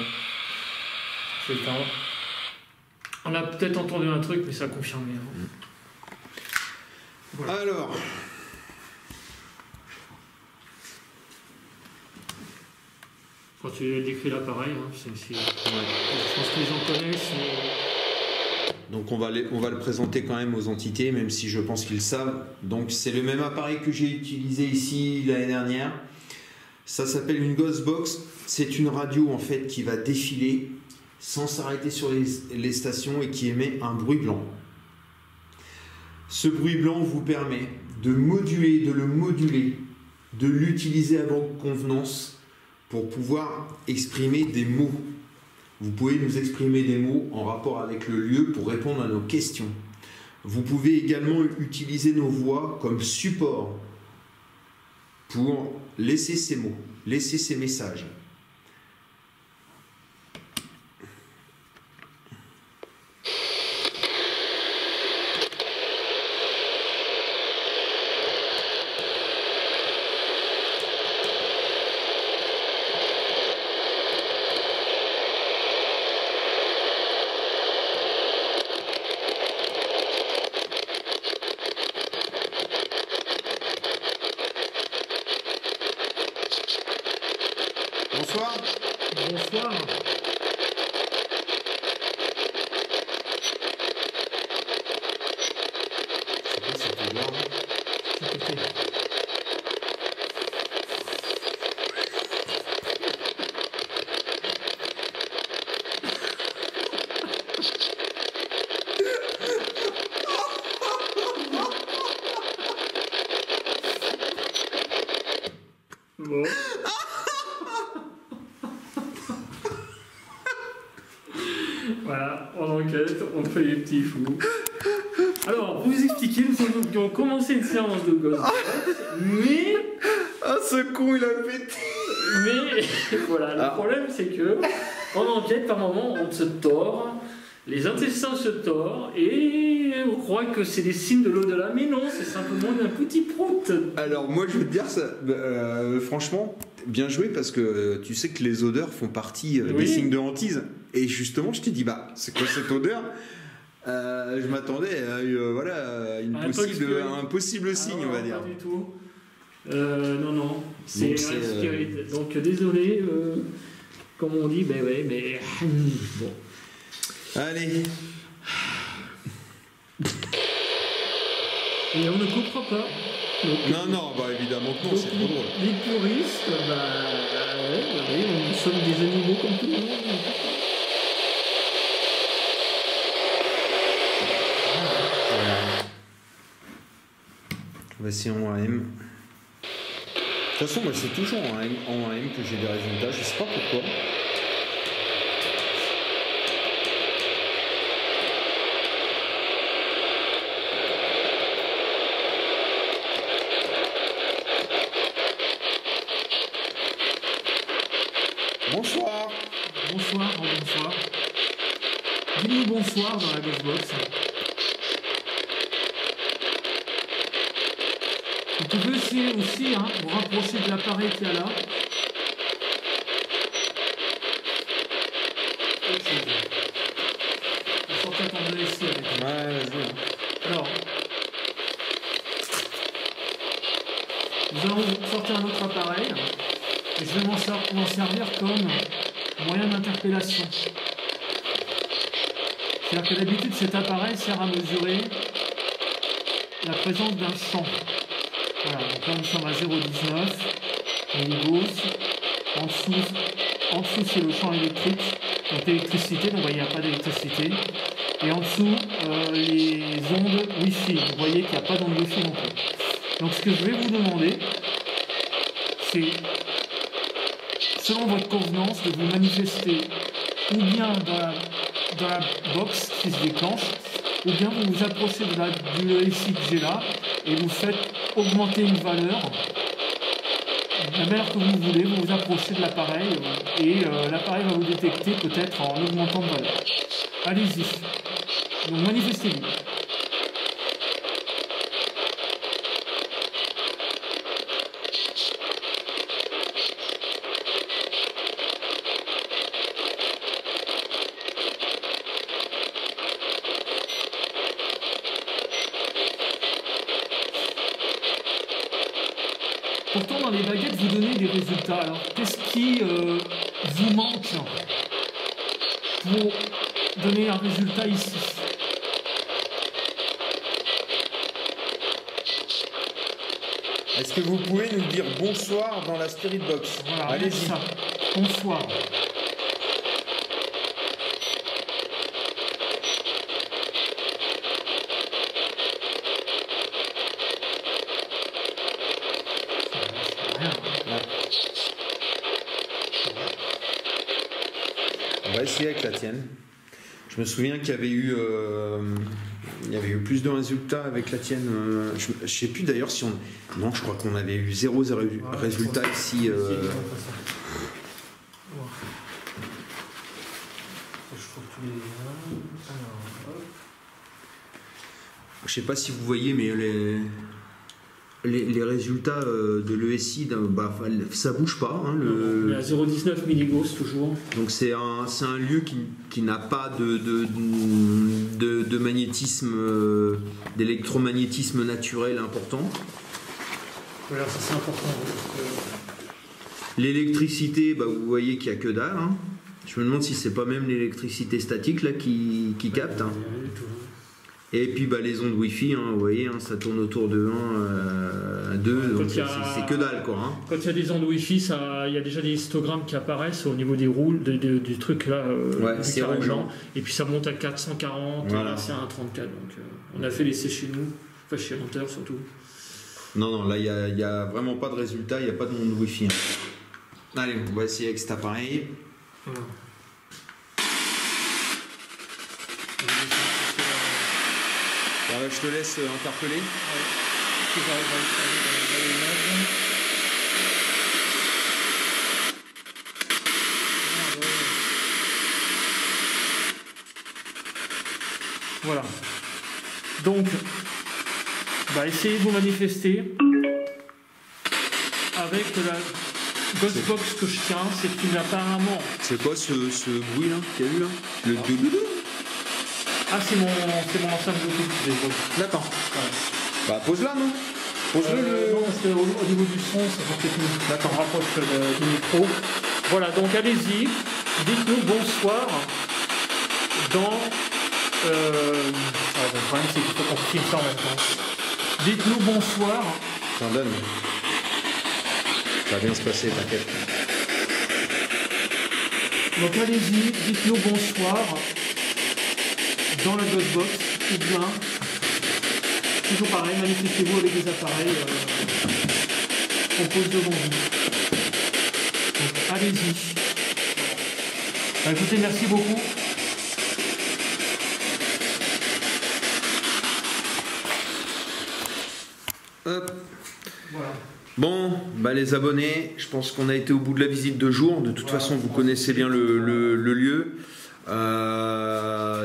[SPEAKER 3] c'est éteint. On a peut-être entendu un truc, mais ça a confirmé. Hein.
[SPEAKER 1] Voilà. Alors.
[SPEAKER 3] Quand tu décris l'appareil, hein, je pense que les gens connaissent.
[SPEAKER 1] Donc on va le présenter quand même aux entités, même si je pense qu'ils savent. Donc c'est le même appareil que j'ai utilisé ici l'année dernière. Ça s'appelle une Ghostbox. C'est une radio en fait qui va défiler sans s'arrêter sur les stations et qui émet un bruit blanc. Ce bruit blanc vous permet de le moduler, de l'utiliser à votre convenance pour pouvoir exprimer des mots. Vous pouvez nous exprimer des mots en rapport avec le lieu pour répondre à nos questions. Vous pouvez également utiliser nos voix comme support pour laisser ces mots, laisser ces messages. Bonsoir.
[SPEAKER 3] Bonsoir. Bon. Voilà, on enquête, on fait les petits fous. Alors, pour vous expliquer, nous avons commencé une séance de Ghostbox, mais...
[SPEAKER 1] Ah, ce con, il a pété.
[SPEAKER 3] Mais, voilà, le problème c'est que, en enquête, par moment, on se tord, Les intestins se tordent et on croit que c'est des signes de l'au-delà, mais non, c'est simplement un petit prout.
[SPEAKER 2] Alors moi je veux te dire ça, franchement, bien joué parce que tu sais que les odeurs font partie des
[SPEAKER 3] Oui.
[SPEAKER 2] signes de hantise. Et justement, je t'ai dit, bah c'est quoi cette odeur? Je m'attendais à un possible signe,
[SPEAKER 3] Ah non,
[SPEAKER 2] on va dire.
[SPEAKER 3] Pas du tout. Non, c'est
[SPEAKER 2] Donc, c'est,
[SPEAKER 3] respiré. Donc désolé, comme on dit, ben ouais, mais bon.
[SPEAKER 2] Allez,
[SPEAKER 3] Et on ne coupera pas. Donc,
[SPEAKER 2] non, bah évidemment que non,
[SPEAKER 3] donc,
[SPEAKER 2] c'est trop drôle.
[SPEAKER 3] les puristes, ouais, nous sommes des animaux comme tout le monde.
[SPEAKER 2] Bah, c'est en AM. De toute façon, moi c'est toujours en AM que j'ai des résultats, je sais pas pourquoi. Bonsoir.
[SPEAKER 3] Bonsoir. Dis-nous bonsoir dans la Ghostbox. Et tu peux essayer aussi, vous rapprocher de l'appareil qu'il y a là. On va sortir ton ici avec.
[SPEAKER 2] Ouais, vas-y.
[SPEAKER 3] Alors, nous allons sortir un autre appareil et je vais m'en servir comme moyen d'interpellation. C'est-à-dire que d'habitude cet appareil sert à mesurer la présence d'un champ. Voilà, donc là nous sommes à 0,19 milligauss. En dessous c'est le champ électrique, donc l'électricité, donc vous voyez il n'y a pas d'électricité. Et en dessous les ondes Wi-Fi, vous voyez qu'il n'y a pas d'ondes Wi-Fi non plus. Donc ce que je vais vous demander, c'est selon votre convenance de vous manifester ou bien dans la box qui se déclenche, ou bien vous vous approchez du LSI que j'ai là et vous faites augmenter une valeur, la valeur que vous voulez, vous vous approchez de l'appareil et l'appareil va vous détecter peut-être en augmentant de valeur. Allez-y. Donc manifestez-vous. Pourtant, dans les baguettes, vous donnez des résultats. Alors, qu'est-ce qui vous manque pour donner un résultat ici?
[SPEAKER 2] Est-ce que vous pouvez nous dire bonsoir dans la Spirit Box?
[SPEAKER 3] Voilà,
[SPEAKER 2] allez-y.
[SPEAKER 3] ça. Bonsoir.
[SPEAKER 2] On va essayer avec la tienne. Je me souviens qu'il y avait eu, plus de résultats avec la tienne. Je ne sais plus d'ailleurs si on... Non, je crois qu'on avait eu zéro résultat ici. Je sais pas si vous voyez, mais les résultats de l'ESI, ça bouge pas. Hein,
[SPEAKER 3] On est à 0,19 milligauss toujours.
[SPEAKER 2] Donc c'est un lieu qui n'a pas de magnétisme, d'électromagnétisme naturel important.
[SPEAKER 3] Voilà, ça c'est important.
[SPEAKER 2] L'électricité, vous voyez qu'il n'y a que dalle. Hein. Je me demande si c'est pas même l'électricité statique là qui capte. Hein. Et puis les ondes Wi-Fi, hein, vous voyez, hein, ça tourne autour de 1 à 2, donc c'est que dalle quoi. Hein.
[SPEAKER 3] Quand il y a des ondes Wi-Fi, il y a déjà des histogrammes qui apparaissent au niveau des roules, du truc là,
[SPEAKER 2] c'est rouge.
[SPEAKER 3] Et puis ça monte à 440,
[SPEAKER 2] voilà.
[SPEAKER 3] et là c'est à 1,34. Donc on a fait l'essai chez nous, enfin chez Hunter surtout.
[SPEAKER 2] Non, là il n'y a vraiment pas de résultat, il n'y a pas de ondes Wi-Fi. Hein. Allez, on va essayer avec cet appareil.
[SPEAKER 3] Voilà.
[SPEAKER 2] Je te laisse interpeller.
[SPEAKER 3] Voilà. Donc, essayez de vous manifester avec la Ghostbox que je tiens. C'est une apparemment...
[SPEAKER 2] C'est quoi ce bruit là qu'il y a eu là? Le doudou?
[SPEAKER 3] Ah, c'est mon enceinte Bluetooth.
[SPEAKER 2] D'accord.
[SPEAKER 3] Ouais.
[SPEAKER 2] Bah pose-la, non? Pose-le
[SPEAKER 3] Non, parce qu'au niveau du son, ça fait peut-être mieux.
[SPEAKER 2] D'accord.
[SPEAKER 3] On rapproche du micro. Voilà, donc allez-y. Dites-nous bonsoir dans... le problème, c'est qu'il faut qu'on filme ça en même temps. Dites-nous bonsoir.
[SPEAKER 2] T'en donne. Ça va bien se passer, t'inquiète.
[SPEAKER 3] Donc allez-y, dites-nous bonsoir dans la Ghostbox, ou bien, toujours pareil, manifestez-vous avec des appareils qu'on pose devant vous. Donc allez-y. Écoutez, merci beaucoup.
[SPEAKER 2] Hop.
[SPEAKER 3] Voilà.
[SPEAKER 2] Bon, les abonnés, je pense qu'on a été au bout de la visite de jour. De toute façon, vous connaissez bien le lieu.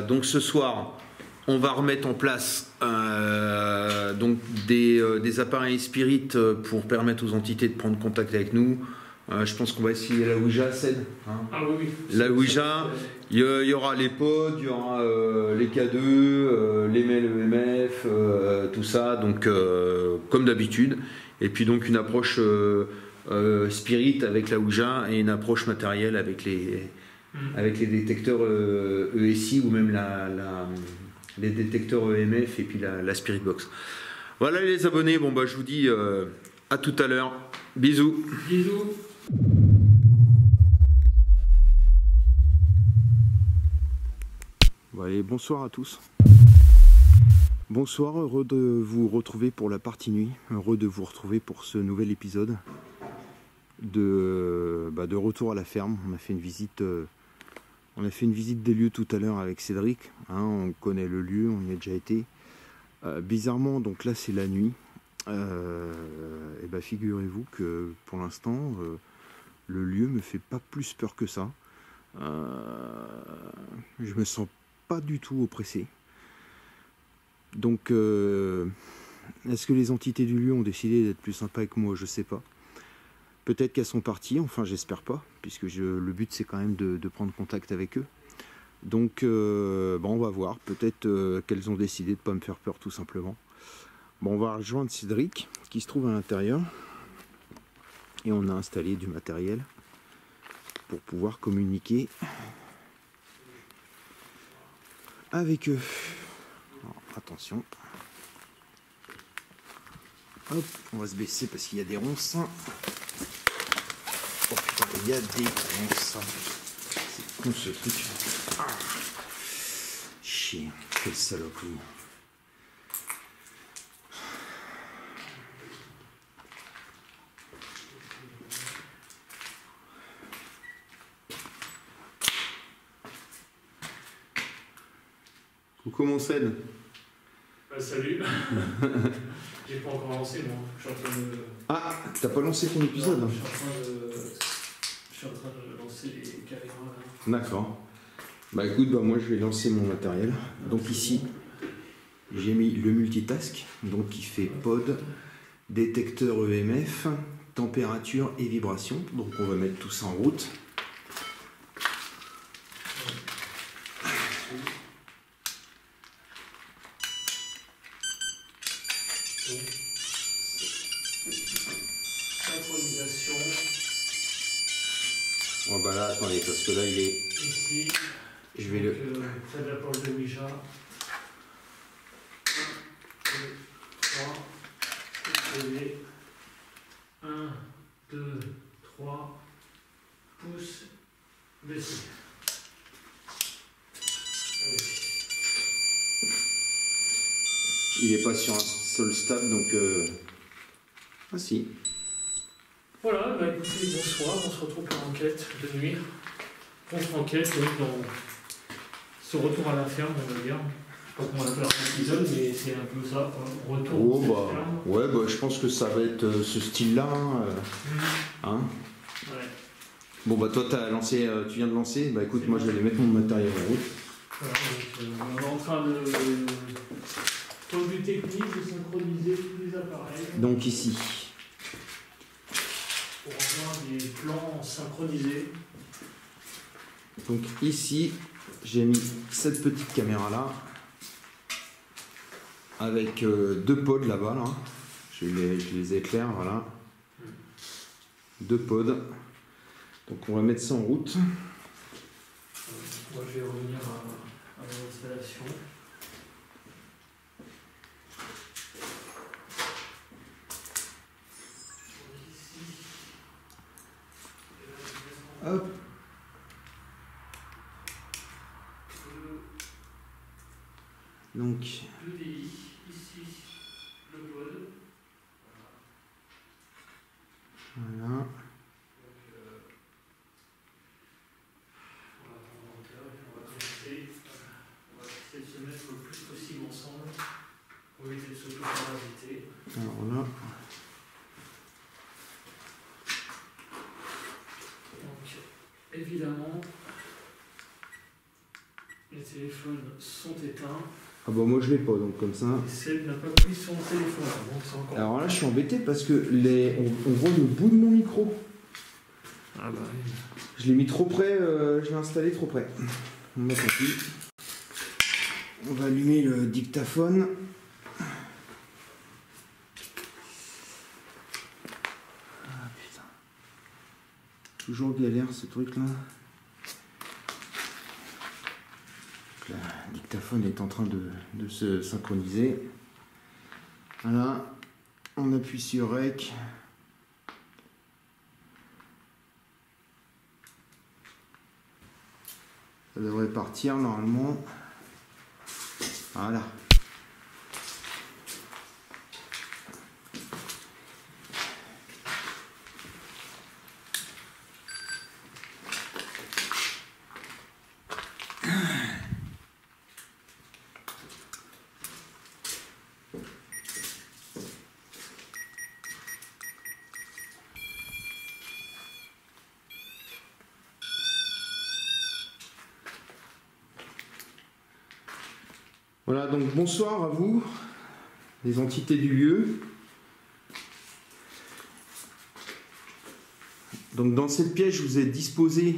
[SPEAKER 2] Donc ce soir, on va remettre en place donc des appareils Spirit pour permettre aux entités de prendre contact avec nous. Je pense qu'on va essayer la Ouija, Ced. Hein.
[SPEAKER 3] Ah oui, oui.
[SPEAKER 2] La Ouija, il y aura les pods, il y aura les K2, les mails EMF, tout ça, donc comme d'habitude. Et puis donc une approche Spirit avec la Ouija et une approche matérielle avec les détecteurs ESI ou même les détecteurs EMF et puis la Spirit Box. Voilà les abonnés, je vous dis à tout à l'heure. Bisous.
[SPEAKER 3] Bisous.
[SPEAKER 2] Allez, bonsoir à tous. Bonsoir, heureux de vous retrouver pour la partie nuit, heureux de vous retrouver pour ce nouvel épisode de retour à la ferme. On a fait une visite des lieux tout à l'heure avec Cédric, hein, on connaît le lieu, on y a déjà été. Bizarrement, donc là c'est la nuit, figurez-vous que pour l'instant le lieu me fait pas plus peur que ça. Je me sens pas du tout oppressé. Donc, est-ce que les entités du lieu ont décidé d'être plus sympas avec moi? Je sais pas. Peut-être qu'elles sont parties, enfin j'espère pas, puisque le but c'est quand même de prendre contact avec eux. Donc, on va voir. Peut-être qu'elles ont décidé de pas me faire peur tout simplement. Bon, on va rejoindre Cédric, qui se trouve à l'intérieur. Et on a installé du matériel pour pouvoir communiquer avec eux. Alors, attention. Hop, on va se baisser parce qu'il y a des ronces. Oh putain, il y a des ronces. C'est con ce truc. Ah. Chier, quelle saloperie. Coucou mon Ced.
[SPEAKER 3] Salut. J'ai pas encore lancé moi. Je suis en train de...
[SPEAKER 2] Ah, t'as pas lancé ton épisode?
[SPEAKER 3] Non, je suis en train de lancer les caméras.
[SPEAKER 2] D'accord. Écoute, moi je vais lancer mon matériel. Donc ici, j'ai mis le multitask, donc qui fait pod, détecteur EMF, température et vibration. Donc on va mettre tout ça en route.
[SPEAKER 3] Synchronisation.
[SPEAKER 2] Bon là, attendez, parce que là il est...
[SPEAKER 3] Ici.
[SPEAKER 2] Je vais le...
[SPEAKER 3] Faites la porte de Ouija. 1, 2, 3. Vous 1, 2, 3. Pouce baissé.
[SPEAKER 2] Il n'est pas sur un sol stable, donc... Ah si.
[SPEAKER 3] Voilà, écoutez, bonsoir, on se retrouve pour l'enquête de nuit. Contre-enquête, donc dans ce retour à la ferme, on va dire. Je sais pas comment on appelle l'épisode, mais c'est un peu ça, quoi. Retour à la ferme.
[SPEAKER 2] Ouais, je pense que ça va être ce style-là. Hein
[SPEAKER 3] Ouais.
[SPEAKER 2] Bon, toi, t'as lancé, tu viens de lancer. Écoute, moi, je vais aller mettre mon matériel en route.
[SPEAKER 3] Voilà, donc, on est en train de, point de vue technique, de synchroniser tous les appareils.
[SPEAKER 1] Donc ici.
[SPEAKER 3] Pour avoir des plans synchronisés.
[SPEAKER 1] Donc ici, j'ai mis cette petite caméra là, avec deux pods là-bas, là. Je les éclaire, voilà. Deux pods. Donc on va mettre ça en route.
[SPEAKER 3] Moi je vais revenir à l'installation.
[SPEAKER 1] Hop. Donc.
[SPEAKER 3] 2DI, ici, le pod.
[SPEAKER 1] Voilà.
[SPEAKER 3] Donc, on va commencer. On va essayer de se mettre le plus possible ensemble pour éviter de s'auto-parasiter.
[SPEAKER 1] Alors là.
[SPEAKER 3] Donc, évidemment, les téléphones sont éteints.
[SPEAKER 1] Ah bah moi je l'ai pas, donc comme ça.
[SPEAKER 3] Et Seb n'a pas pris son téléphone. Donc c'est encore...
[SPEAKER 1] Alors là je suis embêté parce que on voit le bout de mon micro.
[SPEAKER 3] Ah bah oui.
[SPEAKER 1] Je l'ai mis trop près, je l'ai installé trop près. On va tant pis. On va allumer le dictaphone. Ah putain. Toujours galère ce truc là. Le dictaphone est en train de se synchroniser. Voilà. On appuie sur REC. Ça devrait partir normalement. Voilà. Voilà, donc bonsoir à vous, les entités du lieu. Donc dans cette pièce, je vous ai disposé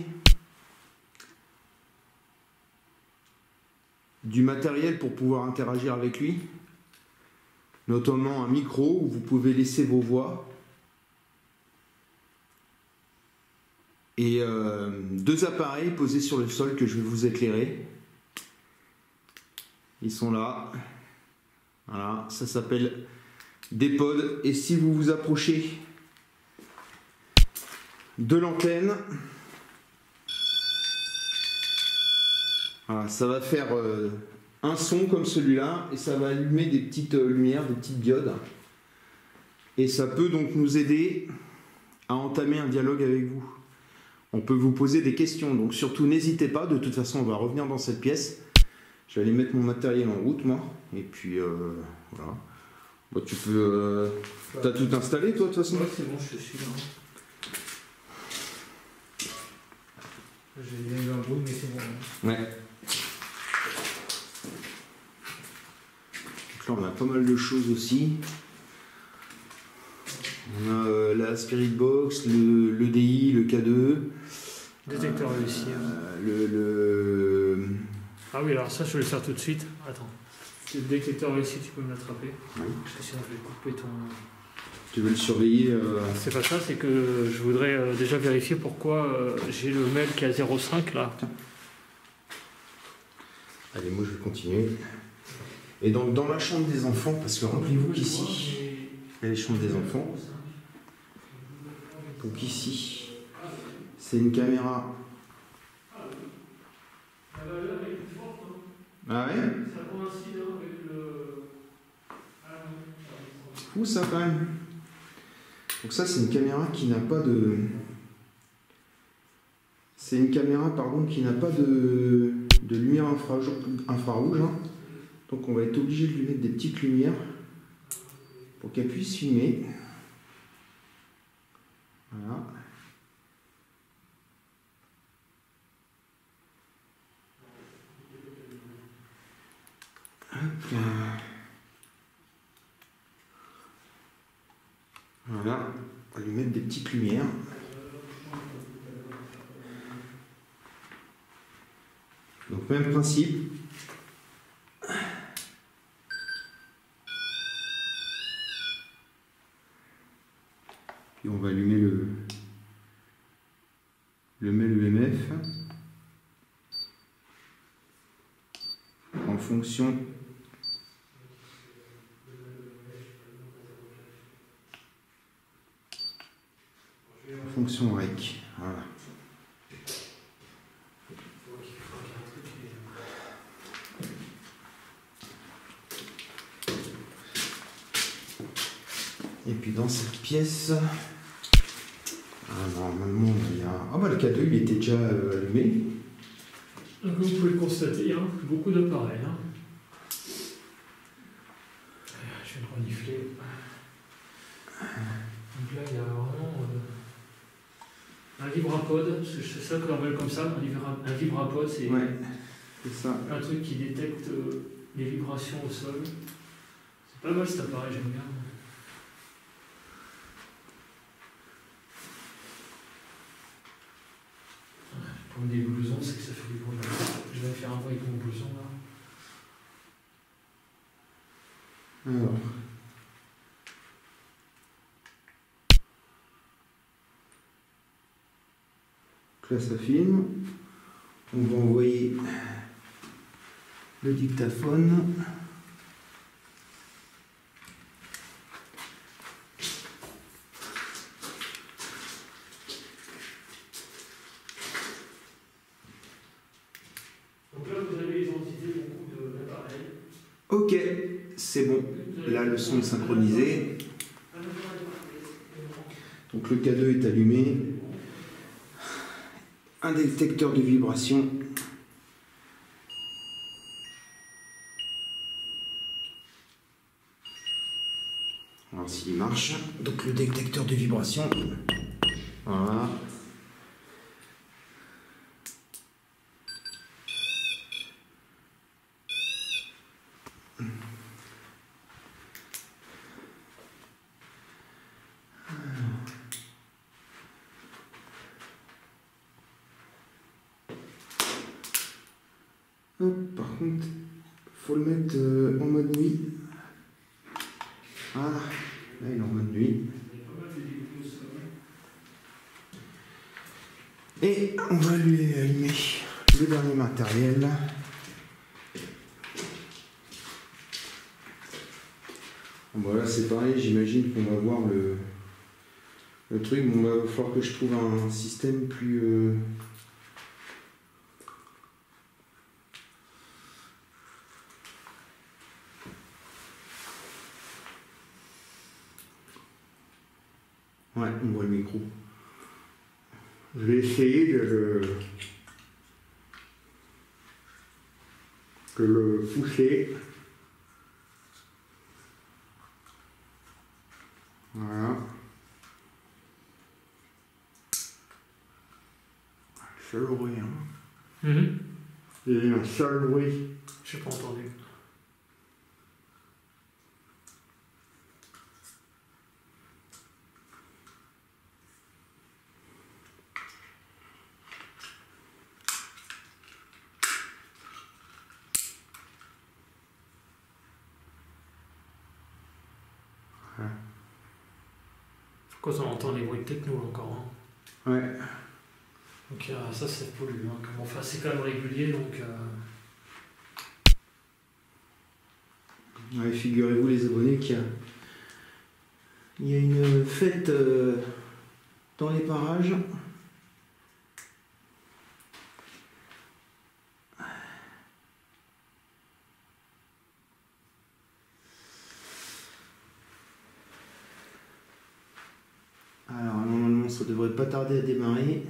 [SPEAKER 1] du matériel pour pouvoir interagir avec lui, notamment un micro où vous pouvez laisser vos voix et deux appareils posés sur le sol que je vais vous éclairer. Ils sont là. Voilà, ça s'appelle des pods. Et si vous vous approchez de l'antenne, voilà, ça va faire un son comme celui-là et ça va allumer des petites lumières, des petites diodes. Et ça peut donc nous aider à entamer un dialogue avec vous. On peut vous poser des questions, donc surtout n'hésitez pas. De toute façon, on va revenir dans cette pièce. Je vais aller mettre mon matériel en route, moi. Et puis, voilà. Bon, tu peux... T'as tout installé, toi, de toute façon?
[SPEAKER 3] Ouais, c'est bon, je suis là. J'ai bien eu un bruit, mais c'est bon.
[SPEAKER 1] Ouais. Donc là, on a pas mal de choses aussi. On a la Spirit Box, le DI, le K2.
[SPEAKER 3] Détecteur réussi. Ah oui, alors ça, je vais le faire tout de suite. Attends. Le détecteur réussi, tu peux me l'attraper.
[SPEAKER 1] Oui.
[SPEAKER 3] Parce que sinon, je vais couper ton...
[SPEAKER 1] Tu veux le surveiller
[SPEAKER 3] C'est pas ça, c'est que je voudrais déjà vérifier pourquoi j'ai le mail qui est à 0,5 là.
[SPEAKER 1] Allez, moi je vais continuer. Et donc dans la chambre des enfants, parce que rappelez-vous qu'ici, il y a les chambres des enfants. Donc ici, c'est une caméra. Ah ouais?
[SPEAKER 3] Ça coïncide avec le...
[SPEAKER 1] Fou ça quand même. Donc ça c'est une caméra qui n'a pas de... C'est une caméra pardon qui n'a pas de lumière infrarouge. Hein. Donc on va être obligé de lui mettre des petites lumières pour qu'elle puisse filmer. Voilà. Voilà, on va lui mettre des petites lumières. Donc même principe. Puis on va allumer le MEMF en fonction REC. Voilà. Et puis dans cette pièce, normalement il y a... Ah bah le cadeau il était déjà allumé.
[SPEAKER 3] Comme vous pouvez le constater, hein, beaucoup d'appareils. Hein. Je vais le renifler. Donc là il y a vraiment un vibrapod, c'est ça qu'on appelle comme ça, un vibrapod, c'est
[SPEAKER 1] ça.
[SPEAKER 3] Un truc qui détecte les vibrations au sol. C'est pas mal cet appareil, j'aime bien. Le problème des blousons, c'est que ça fait du bruit. Je vais faire un bruit avec mon blouson là.
[SPEAKER 1] Alors. Là ça filme. On va envoyer le dictaphone.
[SPEAKER 3] Donc là vous avez identifié beaucoup d'appareils.
[SPEAKER 1] Ok, c'est bon. Là le son est synchronisé. Donc le cadeau est allumé. Un détecteur de vibration. On va voir s'il marche. Donc le détecteur de vibration. Voilà. Par contre, faut le mettre en mode nuit. Voilà, là il est en mode nuit. Et on va lui allumer le dernier matériel. Bon, là c'est pareil, j'imagine qu'on va voir le truc. Bon, il va falloir que je trouve un système plus... Ouais, on voit le micro. Je vais essayer de le pousser. Voilà. Seul bruit, hein. Il y a eu un seul bruit.
[SPEAKER 3] Je n'ai pas entendu. Quand on entend les bruits de techno encore. Hein.
[SPEAKER 1] Ouais.
[SPEAKER 3] Donc ça pollue. Hein. Enfin, c'est quand même régulier, donc...
[SPEAKER 1] Ouais, figurez-vous les abonnés qu'il y a une fête dans les parages. Alors normalement ça devrait pas tarder à démarrer.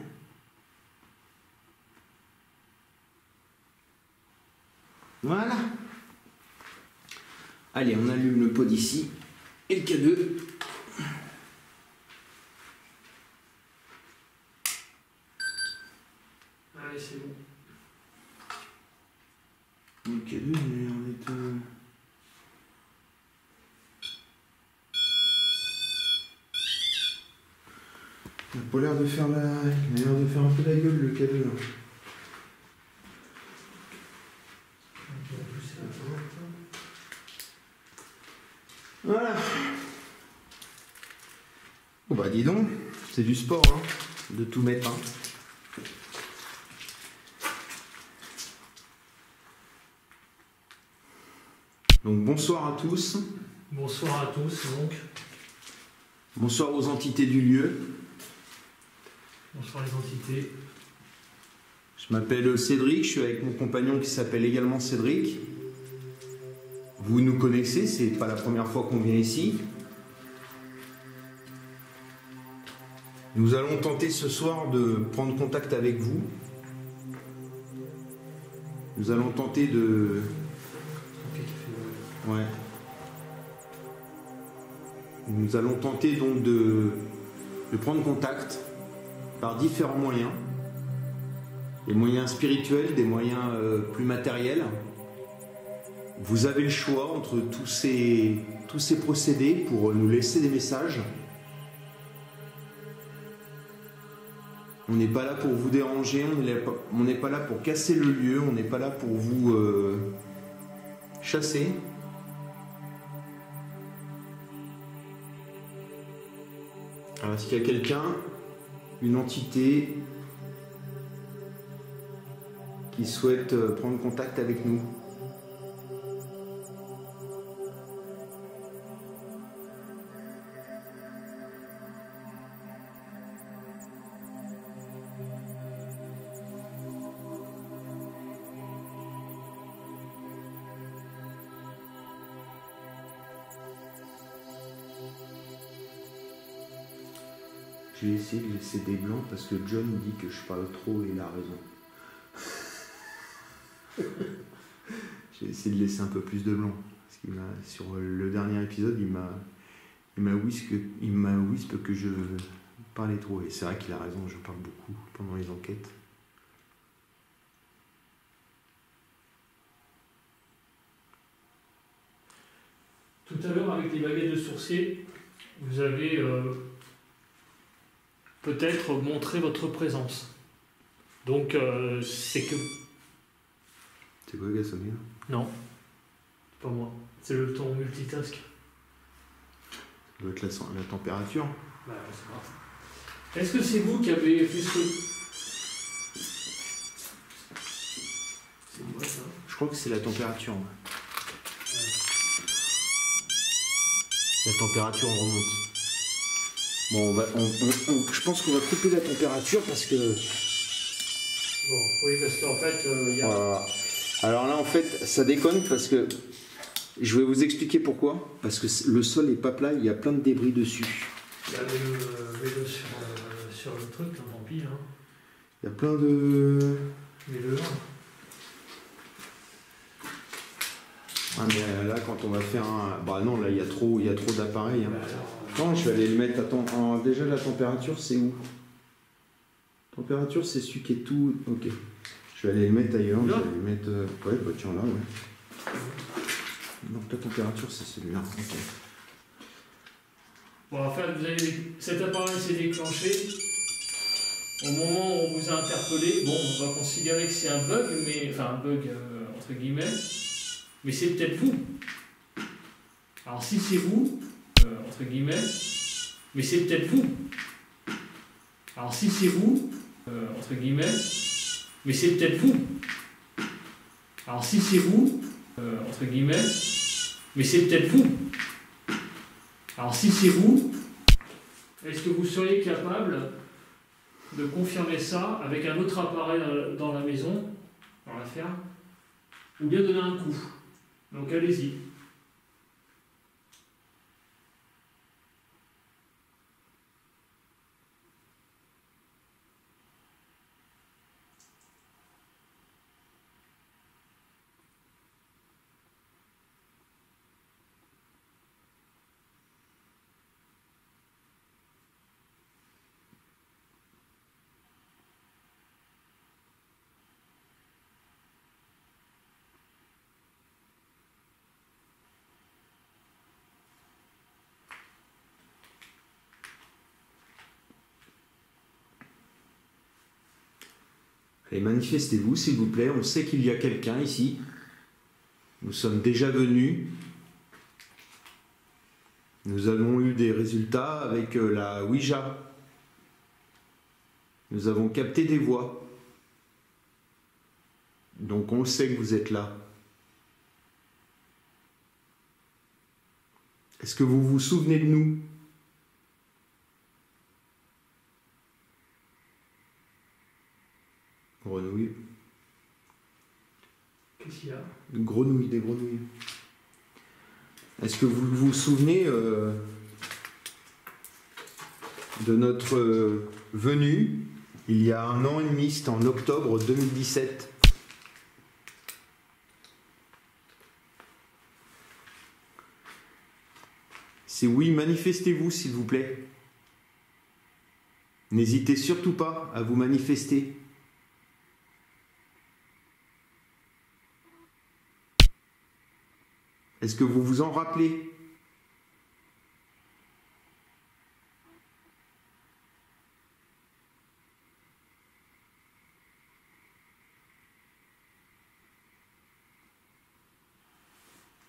[SPEAKER 1] Voilà. Allez, on allume le pod ici et le K2.
[SPEAKER 3] Allez, c'est bon.
[SPEAKER 1] Le K2 il a l'air d'être...
[SPEAKER 2] Il a pas l'air de faire la... Il a l'air de faire un peu la gueule, le cadeau, là. Voilà. Bon bah dis donc, c'est du sport, hein, de tout mettre, hein. Donc bonsoir à tous.
[SPEAKER 3] Bonsoir à tous, donc.
[SPEAKER 2] Bonsoir aux entités du lieu.
[SPEAKER 3] Bonsoir les entités.
[SPEAKER 2] Je m'appelle Cédric, je suis avec mon compagnon qui s'appelle également Cédric. Vous nous connaissez, c'est pas la première fois qu'on vient ici. Nous allons tenter ce soir de prendre contact avec vous. Nous allons tenter de... Ouais. Nous allons tenter donc de prendre contact par différents moyens. Des moyens spirituels, des moyens plus matériels. Vous avez le choix entre tous ces procédés pour nous laisser des messages. On n'est pas là pour vous déranger, on n'est pas là pour casser le lieu, on n'est pas là pour vous chasser. Alors, est-ce qu'il y a quelqu'un, une entité qui souhaite prendre contact avec nous ? Je vais essayer de laisser des blancs parce que John dit que je parle trop et il a raison. J'ai essayé de laisser un peu plus de blanc. Parce qu'il m'a, sur le dernier épisode, il m'a whispe que je parlais trop. Et c'est vrai qu'il a raison, je parle beaucoup pendant les enquêtes.
[SPEAKER 3] Tout à l'heure, avec les baguettes de sourcier, vous avez peut-être montré votre présence. Donc, c'est que...
[SPEAKER 2] C'est quoi, Gassomir ?
[SPEAKER 3] Non, c'est pas moi. C'est le ton multitask.
[SPEAKER 2] Ça doit être la température.
[SPEAKER 3] Bah, je sais pas. Est-ce que c'est vous qui avez fait ce... C'est moi, ça ?
[SPEAKER 2] Je crois que c'est la température. Ouais. La température remonte. Bon, je pense qu'on va couper la température parce que...
[SPEAKER 3] Bon, oui, parce qu'en fait, il y a...
[SPEAKER 2] Voilà. Alors là, en fait, ça déconne parce que... Je vais vous expliquer pourquoi. Parce que le sol n'est pas plat, il y a plein de débris dessus.
[SPEAKER 3] Il y a le vélo sur le truc, tant pis. Hein.
[SPEAKER 2] Il y a plein de...
[SPEAKER 3] Mets-le là.
[SPEAKER 2] Ah mais là, quand on va faire un... Bah non, là, il y a trop d'appareils. Hein.
[SPEAKER 3] Bah alors,
[SPEAKER 2] Attends, je vais aller le mettre... Attends, déjà, la température, c'est où ? Température, c'est celui qui est tout... Ok. Je vais aller le mettre ailleurs.
[SPEAKER 3] Là.
[SPEAKER 2] Je vais le mettre... Ouais, bah tiens, là, ouais. Donc la température, c'est celui-là. Ok.
[SPEAKER 3] Bon, en fait, cet appareil s'est déclenché au moment où on vous a interpellé. Bon, on va considérer que c'est un bug, enfin un bug entre guillemets, mais c'est peut-être vous. Alors si c'est vous, entre guillemets, mais c'est peut-être vous. Alors si c'est vous, entre guillemets, mais c'est peut-être vous. Alors si c'est vous, entre guillemets, mais c'est peut-être vous. Alors si c'est vous, est-ce que vous seriez capable de confirmer ça avec un autre appareil dans la maison, dans la ferme, ou bien donner un coup? Donc allez-y.
[SPEAKER 1] Et manifestez-vous, s'il vous plaît. On sait qu'il y a quelqu'un ici. Nous sommes déjà venus. Nous avons eu des résultats avec la Ouija. Nous avons capté des voix. Donc on sait que vous êtes là. Est-ce que vous vous souvenez de nous? Grenouille.
[SPEAKER 3] Qu'est-ce qu'il y a?
[SPEAKER 1] Une grenouille, des grenouilles. Est-ce que vous vous souvenez de notre venue il y a 1 an et demi, c'était en octobre 2017. Si oui, manifestez-vous s'il vous plaît. N'hésitez surtout pas à vous manifester. Est-ce que vous vous en rappelez?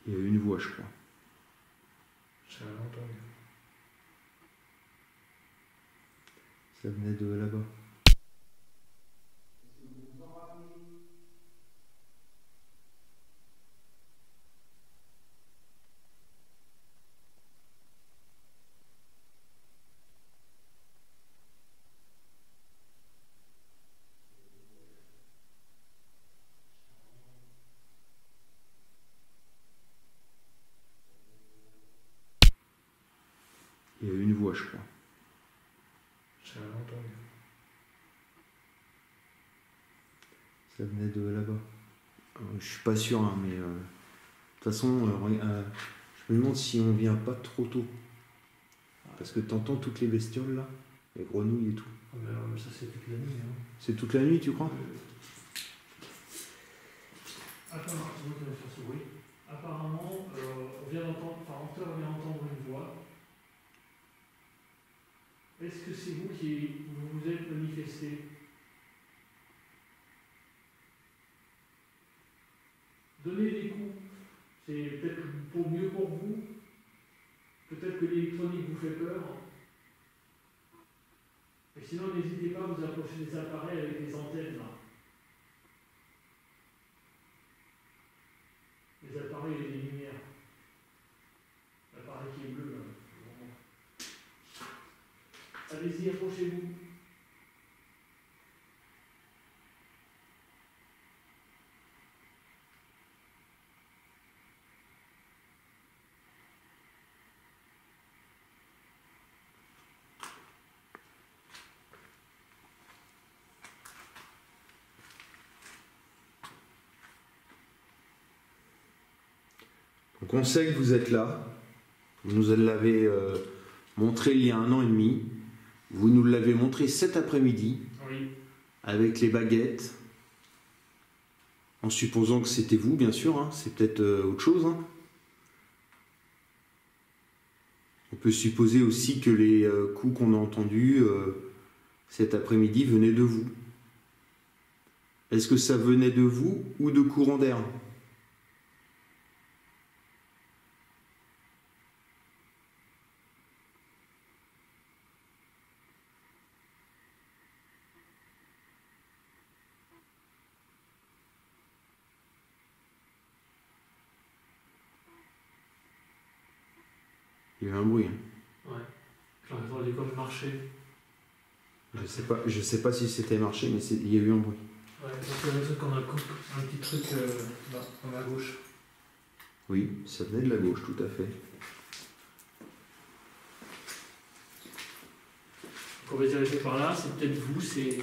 [SPEAKER 1] Il y a eu une voix, je crois.
[SPEAKER 3] J'ai rien entendu.
[SPEAKER 1] Ça venait de là-bas. Il y a eu une voix, je crois.
[SPEAKER 3] J'ai rien entendu.
[SPEAKER 1] Ça venait de là-bas. Je suis pas sûr, hein, mais de toute façon, je me demande si on vient pas trop tôt. Parce que t'entends toutes les bestioles là, les grenouilles et tout.
[SPEAKER 3] Ah, mais ça c'est toute la nuit. Hein.
[SPEAKER 1] C'est toute la nuit, tu crois?
[SPEAKER 3] Apparemment, on vient d'entendre, enfin, Hunter vient d'entendre une voix. Est-ce que c'est vous qui vous êtes manifesté? Donnez des coups, c'est peut-être pour mieux pour vous. Peut-être que l'électronique vous fait peur. Et sinon, n'hésitez pas à vous approcher des appareils avec des antennes là. Les appareils et les lumières. L'appareil qui est bleu là. Allez-y, approchez-vous.
[SPEAKER 1] Donc on sait que vous êtes là. Vous nous l'avez montré il y a 1 an et demi. Vous nous l'avez montré cet après-midi.
[SPEAKER 3] Oui.
[SPEAKER 1] Avec les baguettes. En supposant que c'était vous, bien sûr. Hein. C'est peut-être autre chose. Hein. On peut supposer aussi que les coups qu'on a entendus cet après-midi venaient de vous. Est-ce que ça venait de vous ou de courant d'air? Il y a eu un bruit. Hein.
[SPEAKER 3] Ouais. J'aurais entendu comme marcher.
[SPEAKER 1] Je sais pas si c'était marché, mais il y a eu un bruit.
[SPEAKER 3] Ouais, donc il y a qu'on a un petit truc là, dans la gauche.
[SPEAKER 1] Oui, ça venait de la gauche, tout à fait.
[SPEAKER 3] Donc on va diriger par là, c'est peut-être vous, c'est...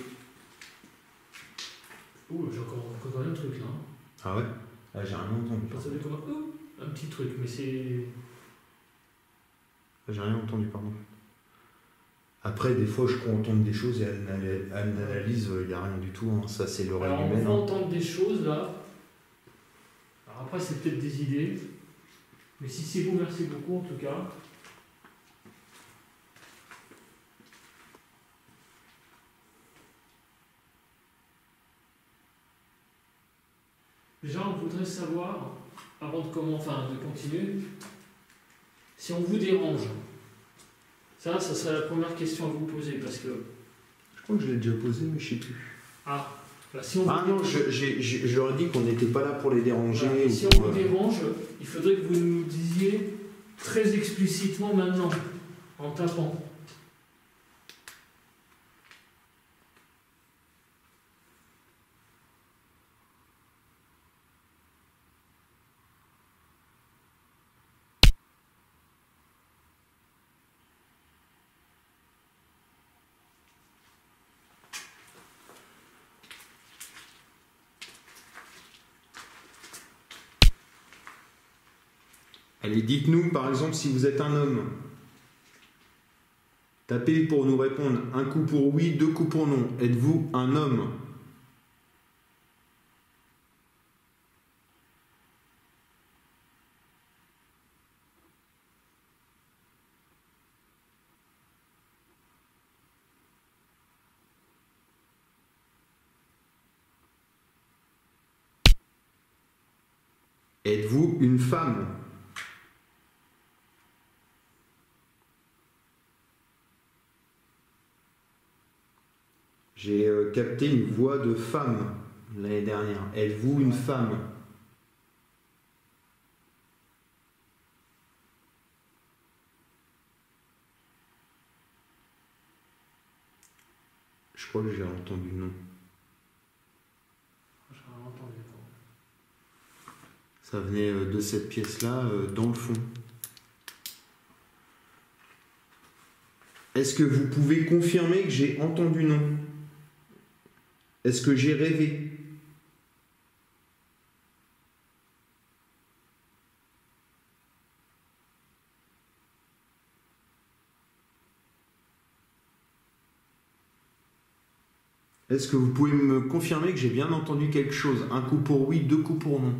[SPEAKER 3] Ouh, j'ai encore un truc là.
[SPEAKER 1] Ah ouais? Ah, j'ai rien entendu.
[SPEAKER 3] Ça fait comme un petit truc, mais c'est...
[SPEAKER 1] J'ai rien entendu, pardon. Après, des fois, je crois entendre des choses et à l'analyse, il n'y a rien du tout. Hein. Ça, c'est l'oreille humaine.
[SPEAKER 3] On va entendre des choses là. Alors après, c'est peut-être des idées. Mais si c'est vous, merci beaucoup en tout cas. Déjà, on voudrait savoir, avant de continuer, si on vous dérange. Ça serait la première question à vous poser, parce que...
[SPEAKER 2] Je crois que je l'ai déjà posé, mais je sais plus.
[SPEAKER 3] Ah, bah, si on vous
[SPEAKER 2] non, j'aurais dit qu'on n'était pas là pour les déranger.
[SPEAKER 3] voilà, si on vous dérange, il faudrait que vous nous disiez très explicitement maintenant, en tapant.
[SPEAKER 2] Allez, dites-nous, par exemple, si vous êtes un homme. Tapez pour nous répondre. Un coup pour oui, 2 coups pour non. Êtes-vous un homme? Êtes-vous une femme? J'ai capté une voix de femme l'année dernière. Êtes-vous une femme? Je crois que j'ai entendu non.
[SPEAKER 3] J'ai rien entendu.
[SPEAKER 2] Ça venait de cette pièce-là, dans le fond. Est-ce que vous pouvez confirmer que j'ai entendu non? Est-ce que j'ai rêvé? Est-ce que vous pouvez me confirmer que j'ai bien entendu quelque chose? Un coup pour oui, 2 coups pour non.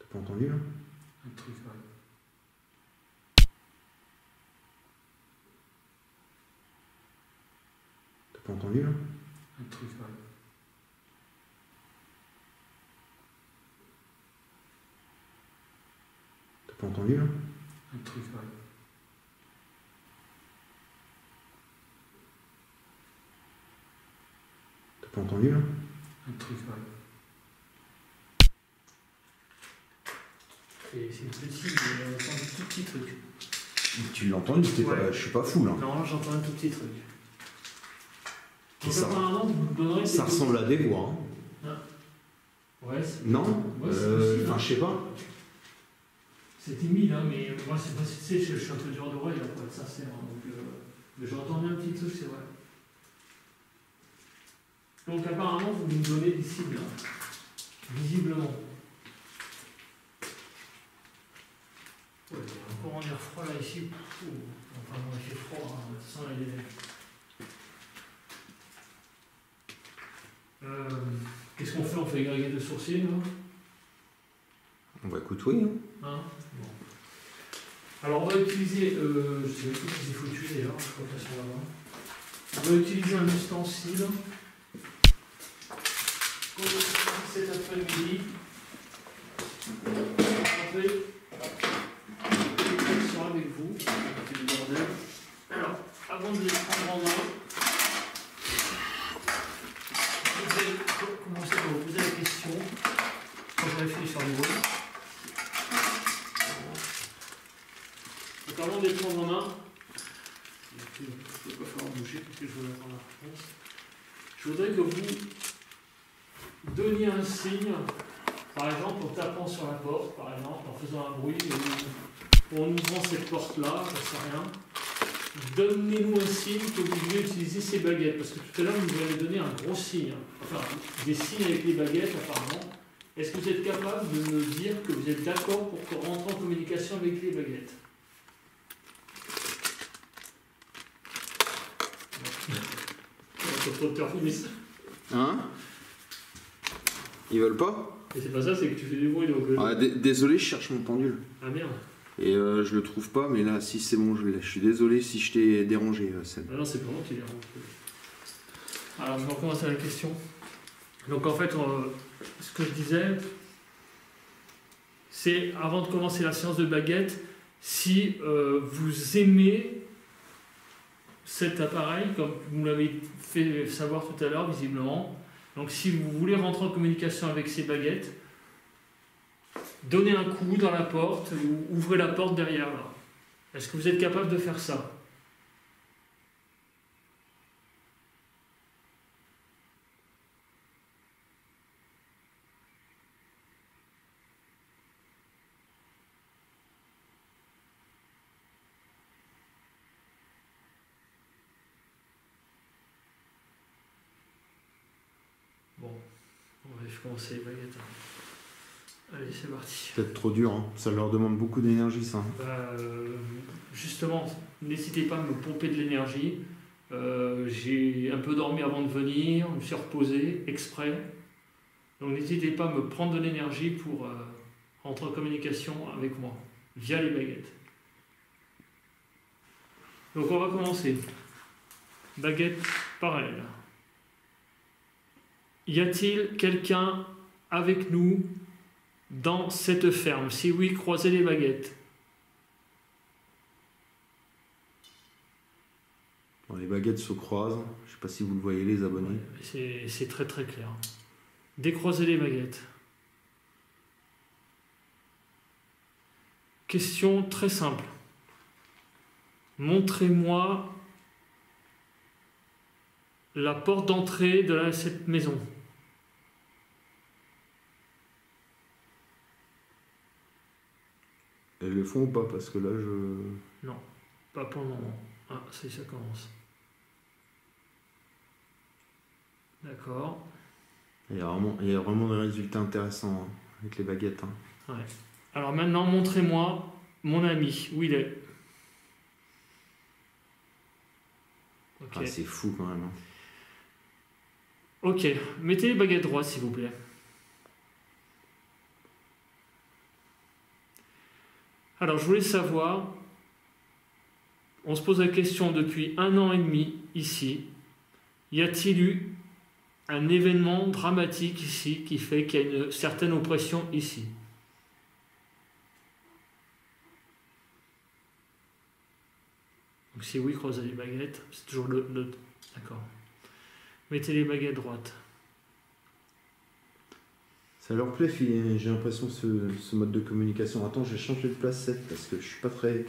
[SPEAKER 2] T'as pas entendu là?
[SPEAKER 3] Un truc, ouais.
[SPEAKER 2] T'as pas entendu là?
[SPEAKER 3] Un truc, ouais.
[SPEAKER 2] T'as pas entendu là?
[SPEAKER 3] Un truc, ouais.
[SPEAKER 2] T'as pas entendu là?
[SPEAKER 3] Un truc, ouais. C'est petit, mais on entend un tout petit truc.
[SPEAKER 2] Tu l'as entendu,
[SPEAKER 3] Ouais.
[SPEAKER 2] Je suis pas fou là.
[SPEAKER 3] Non, j'entends un tout petit truc. Donc
[SPEAKER 2] ça-
[SPEAKER 3] apparemment, vous me donnerez...
[SPEAKER 2] Ça ressemble à des voix. Hein.
[SPEAKER 3] Ouais, c'est...
[SPEAKER 2] Non?
[SPEAKER 3] Ouais, c'est possible, hein.
[SPEAKER 2] Je sais pas.
[SPEAKER 3] C'est timide, hein, mais moi, c'est pas... Tu sais, je suis un peu dur d'oreille, là, pour être sincère. Hein, donc, mais j'ai entendu un petit truc, c'est vrai. Donc apparemment, vous nous donnez des cibles, hein, visiblement. Ouais, il y a encore un air froid là ici. Enfin, il fait froid, hein. Ça sent qu'est-ce qu'on fait? On fait agréger de sourcils, là?
[SPEAKER 2] Bah écoute, oui.
[SPEAKER 3] Hein, bon. Alors on va utiliser, je sais pas si c'est foutu d'ailleurs, je crois qu'elles sont là-bas. On va utiliser un ustensile. Pour cet après-midi. Entrez. Avec vous, c'est le bordel. Alors, avant de les prendre en main, vous allez commencer par vous poser la question. Quand je réfléchis sur le rôle. Donc, avant de les prendre en main, je ne peux pas falloir bouger parce que je veux attendre la réponse. Je voudrais que vous donniez un signe, par exemple en tapant sur la porte, par exemple, en faisant un bruit. En ouvrant cette porte-là, ça ne sert à rien. Donnez-nous un signe que vous voulez utiliser ces baguettes. Parce que tout à l'heure, vous nous avez donné un gros signe. Enfin, des signes avec les baguettes, apparemment. Est-ce que vous êtes capable de me dire que vous êtes d'accord pour rentrer en communication avec les baguettes? quand on termine.
[SPEAKER 2] Hein? Ils veulent pas?
[SPEAKER 3] Et c'est pas ça, c'est que tu fais du bruit donc.
[SPEAKER 2] Ah, désolé, je cherche mon pendule.
[SPEAKER 3] Ah merde.
[SPEAKER 2] Et je le trouve pas, mais là, si c'est bon, je l'ai. Je suis désolé si je t'ai dérangé, Seb.
[SPEAKER 3] Ah non, c'est pas moi qui dérange. Alors, je vais recommencer la question. Donc, en fait, ce que je disais, c'est avant de commencer la séance de baguette, si vous aimez cet appareil, comme vous l'avez fait savoir tout à l'heure, visiblement, donc si vous voulez rentrer en communication avec ces baguettes, donnez un coup dans la porte ou ouvrez la porte derrière là. Est-ce que vous êtes capable de faire ça? Bon, on va commencer les baguettes. Allez, c'est parti.
[SPEAKER 2] Peut-être trop dur, hein. Ça leur demande beaucoup d'énergie, ça.
[SPEAKER 3] Justement, n'hésitez pas à me pomper de l'énergie. J'ai un peu dormi avant de venir, je me suis reposé exprès. Donc n'hésitez pas à me prendre de l'énergie pour rentrer en communication avec moi, via les baguettes. Donc on va commencer. Baguette parallèle. Y a-t-il quelqu'un avec nous dans cette ferme? Si oui, croisez les baguettes.
[SPEAKER 2] Bon, les baguettes se croisent. Je sais pas si vous le voyez, les abonnés.
[SPEAKER 3] C'est très très clair. Décroisez les baguettes. Question très simple. Montrez-moi la porte d'entrée de cette maison.
[SPEAKER 2] Elles le font ou pas? Parce que là, je...
[SPEAKER 3] Non, pas pour le moment. Ah, ça commence. D'accord.
[SPEAKER 2] Il y a vraiment des résultats intéressants, hein, avec les baguettes. Hein.
[SPEAKER 3] Ouais. Alors maintenant, montrez-moi mon ami. Où il est? Okay.
[SPEAKER 2] Ah, c'est fou quand même. Hein.
[SPEAKER 3] Ok, mettez les baguettes droites s'il vous plaît. Alors je voulais savoir, on se pose la question depuis 1 an et demi ici, y a-t-il eu un événement dramatique ici qui fait qu'il y a une certaine oppression ici? Donc si oui, croisez les baguettes, c'est toujours le... D'accord. Mettez les baguettes droites.
[SPEAKER 2] Ça leur plaît, j'ai l'impression, ce mode de communication. Attends, je vais changer de place, Seth, parce que je suis pas très...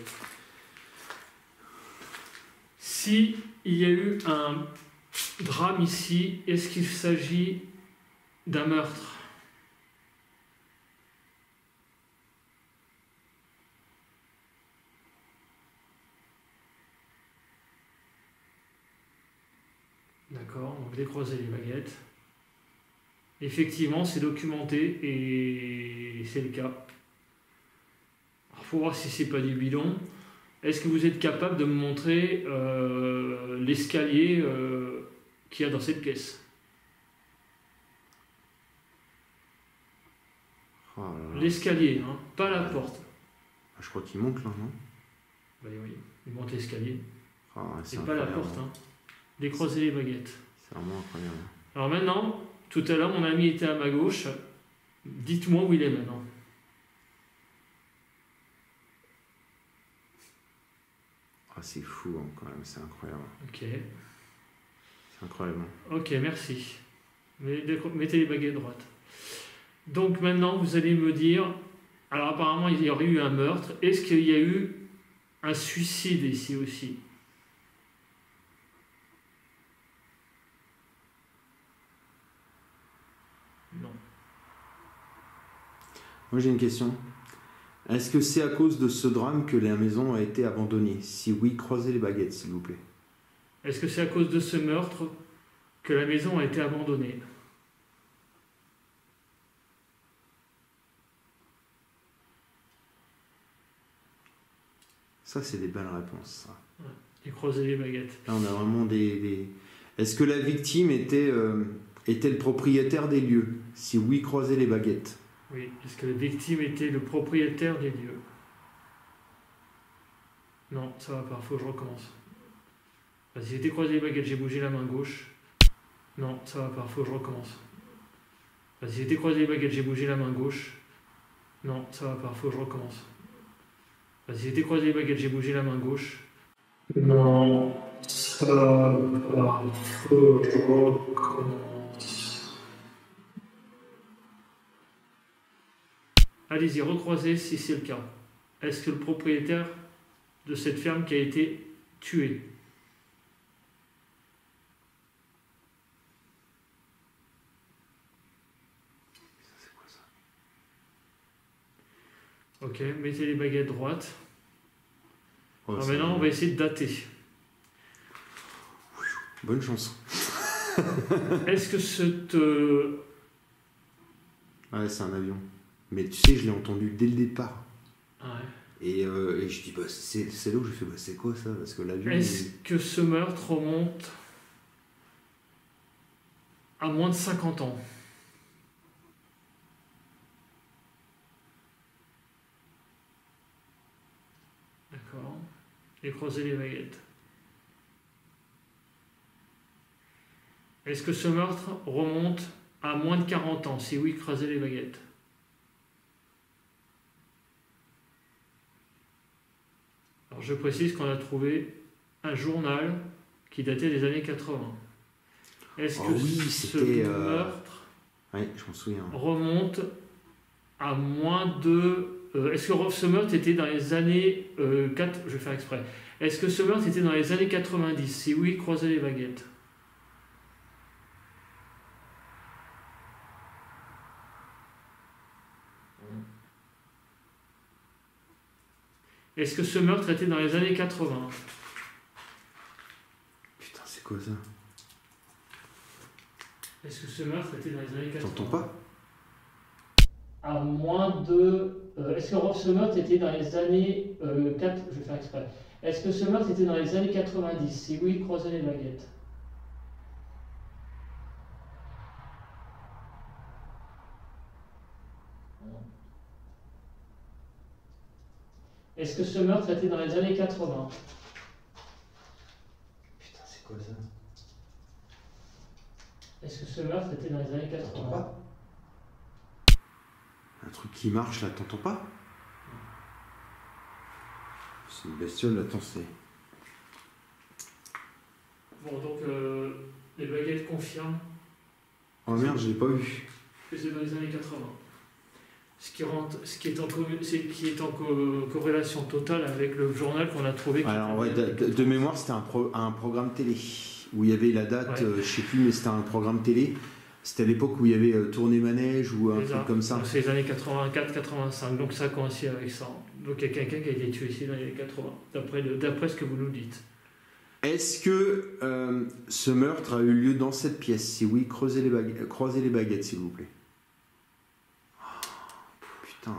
[SPEAKER 3] Si il y a eu un drame ici, est-ce qu'il s'agit d'un meurtre? D'accord, donc décroisez les baguettes. Effectivement, c'est documenté et c'est le cas. Il faut voir si c'est pas du bidon. Est-ce que vous êtes capable de me montrer l'escalier qu'il y a dans cette pièce?
[SPEAKER 2] Oh là là.
[SPEAKER 3] L'escalier, hein, pas la porte.
[SPEAKER 2] Je crois qu'il monte là, non?
[SPEAKER 3] Oui, oui, il monte l'escalier.
[SPEAKER 2] Oh,
[SPEAKER 3] c'est pas la porte. Hein. Décroisez les baguettes.
[SPEAKER 2] C'est vraiment incroyable.
[SPEAKER 3] Alors maintenant, tout à l'heure, mon ami était à ma gauche. Dites-moi où il est maintenant.
[SPEAKER 2] Ah, c'est fou hein, quand même, c'est incroyable.
[SPEAKER 3] Ok.
[SPEAKER 2] C'est incroyable.
[SPEAKER 3] Ok, merci. Mettez les baguettes droites. Donc maintenant, vous allez me dire, alors apparemment, il y aurait eu un meurtre. Est-ce qu'il y a eu un suicide ici aussi? Non.
[SPEAKER 2] Moi j'ai une question. Est-ce que c'est à cause de ce drame que la maison a été abandonnée? Si oui, croisez les baguettes, s'il vous plaît.
[SPEAKER 3] Est-ce que c'est à cause de ce meurtre que la maison a été abandonnée?
[SPEAKER 2] Ça, c'est des belles réponses. Ça.
[SPEAKER 3] Ouais. Et croisez les baguettes.
[SPEAKER 2] Là, on a vraiment des... Est-ce que la victime était le propriétaire des lieux? Si oui, croisez les baguettes.
[SPEAKER 3] Oui. Est-ce que la victime était le propriétaire des lieux? Non, ça va pas, faut que je recommence. Si j'ai été croisé les baguettes, j'ai bougé la main gauche. Non, ça va pas, faut que je recommence. Si j'ai été croisé les baguettes, j'ai bougé la main gauche. Non, ça va pas, faut que je recommence. Si j'ai été croisé les baguettes, j'ai bougé la main gauche. Non, ça va pas, faut que je recommence. Allez-y, recroisez si c'est le cas. Est-ce que le propriétaire de cette ferme qui a été tué?
[SPEAKER 2] C'est quoi ça?
[SPEAKER 3] Ok, mettez les baguettes droites.
[SPEAKER 2] Oh,
[SPEAKER 3] Alors maintenant, on va essayer de dater.
[SPEAKER 2] Bonne chance.
[SPEAKER 3] Est-ce que cette...
[SPEAKER 2] Ouais, c'est un avion. Mais tu sais, je l'ai entendu dès le départ.
[SPEAKER 3] Ouais.
[SPEAKER 2] Et je dis, bah, c'est là où je fais, bah, c'est quoi ça? Parce que l'avion...
[SPEAKER 3] Est-ce que ce meurtre remonte à moins de 50 ans? D'accord. Et croisez les baguettes. Est-ce que ce meurtre remonte à moins de 40 ans? Si oui, croisez les baguettes. Alors je précise qu'on a trouvé un journal qui datait des années 80. Est-ce que ce meurtre
[SPEAKER 2] je m'en souviens.
[SPEAKER 3] remonte à moins de... est-ce que ce meurtre était dans les années 4... Je vais faire exprès. Est-ce que ce meurtre était dans les années 90? Si oui, croisez les baguettes. Est-ce que ce meurtre était dans les années 80?
[SPEAKER 2] Putain, c'est quoi ça?
[SPEAKER 3] Est-ce que ce meurtre était dans les années 80?
[SPEAKER 2] T'entends pas?
[SPEAKER 3] À moins de... est-ce que ce meurtre était dans les années 4... Je vais faire exprès. Est-ce que ce meurtre était dans les années 90? Si oui, croisez les baguettes. Est-ce que ce meurtre était dans les années 80?
[SPEAKER 2] Putain, c'est quoi ça?
[SPEAKER 3] Est-ce que ce meurtre était dans les années 80?
[SPEAKER 2] T'entends pas? Un truc qui marche là, t'entends pas? C'est une bestiole, attends, c'est...
[SPEAKER 3] Bon, donc les baguettes confirment
[SPEAKER 2] Oh merde, je l'ai pas vu.
[SPEAKER 3] que c'est dans les années 80. Ce qui est en corrélation totale avec le journal qu'on a trouvé.
[SPEAKER 2] Alors ouais, de mémoire, c'était un programme télé où il y avait la date,
[SPEAKER 3] Ouais.
[SPEAKER 2] je sais plus, mais c'était un programme télé. C'était à l'époque où il y avait Tourné Manège ou un truc comme ça.
[SPEAKER 3] Donc, c'est les années 84-85, donc ça coïncide avec ça. Donc il y a quelqu'un qui a été tué ici dans les années 80, d'après ce que vous nous dites.
[SPEAKER 2] Est-ce que ce meurtre a eu lieu dans cette pièce? Si oui, croisez les baguettes, s'il vous plaît. Oh, putain.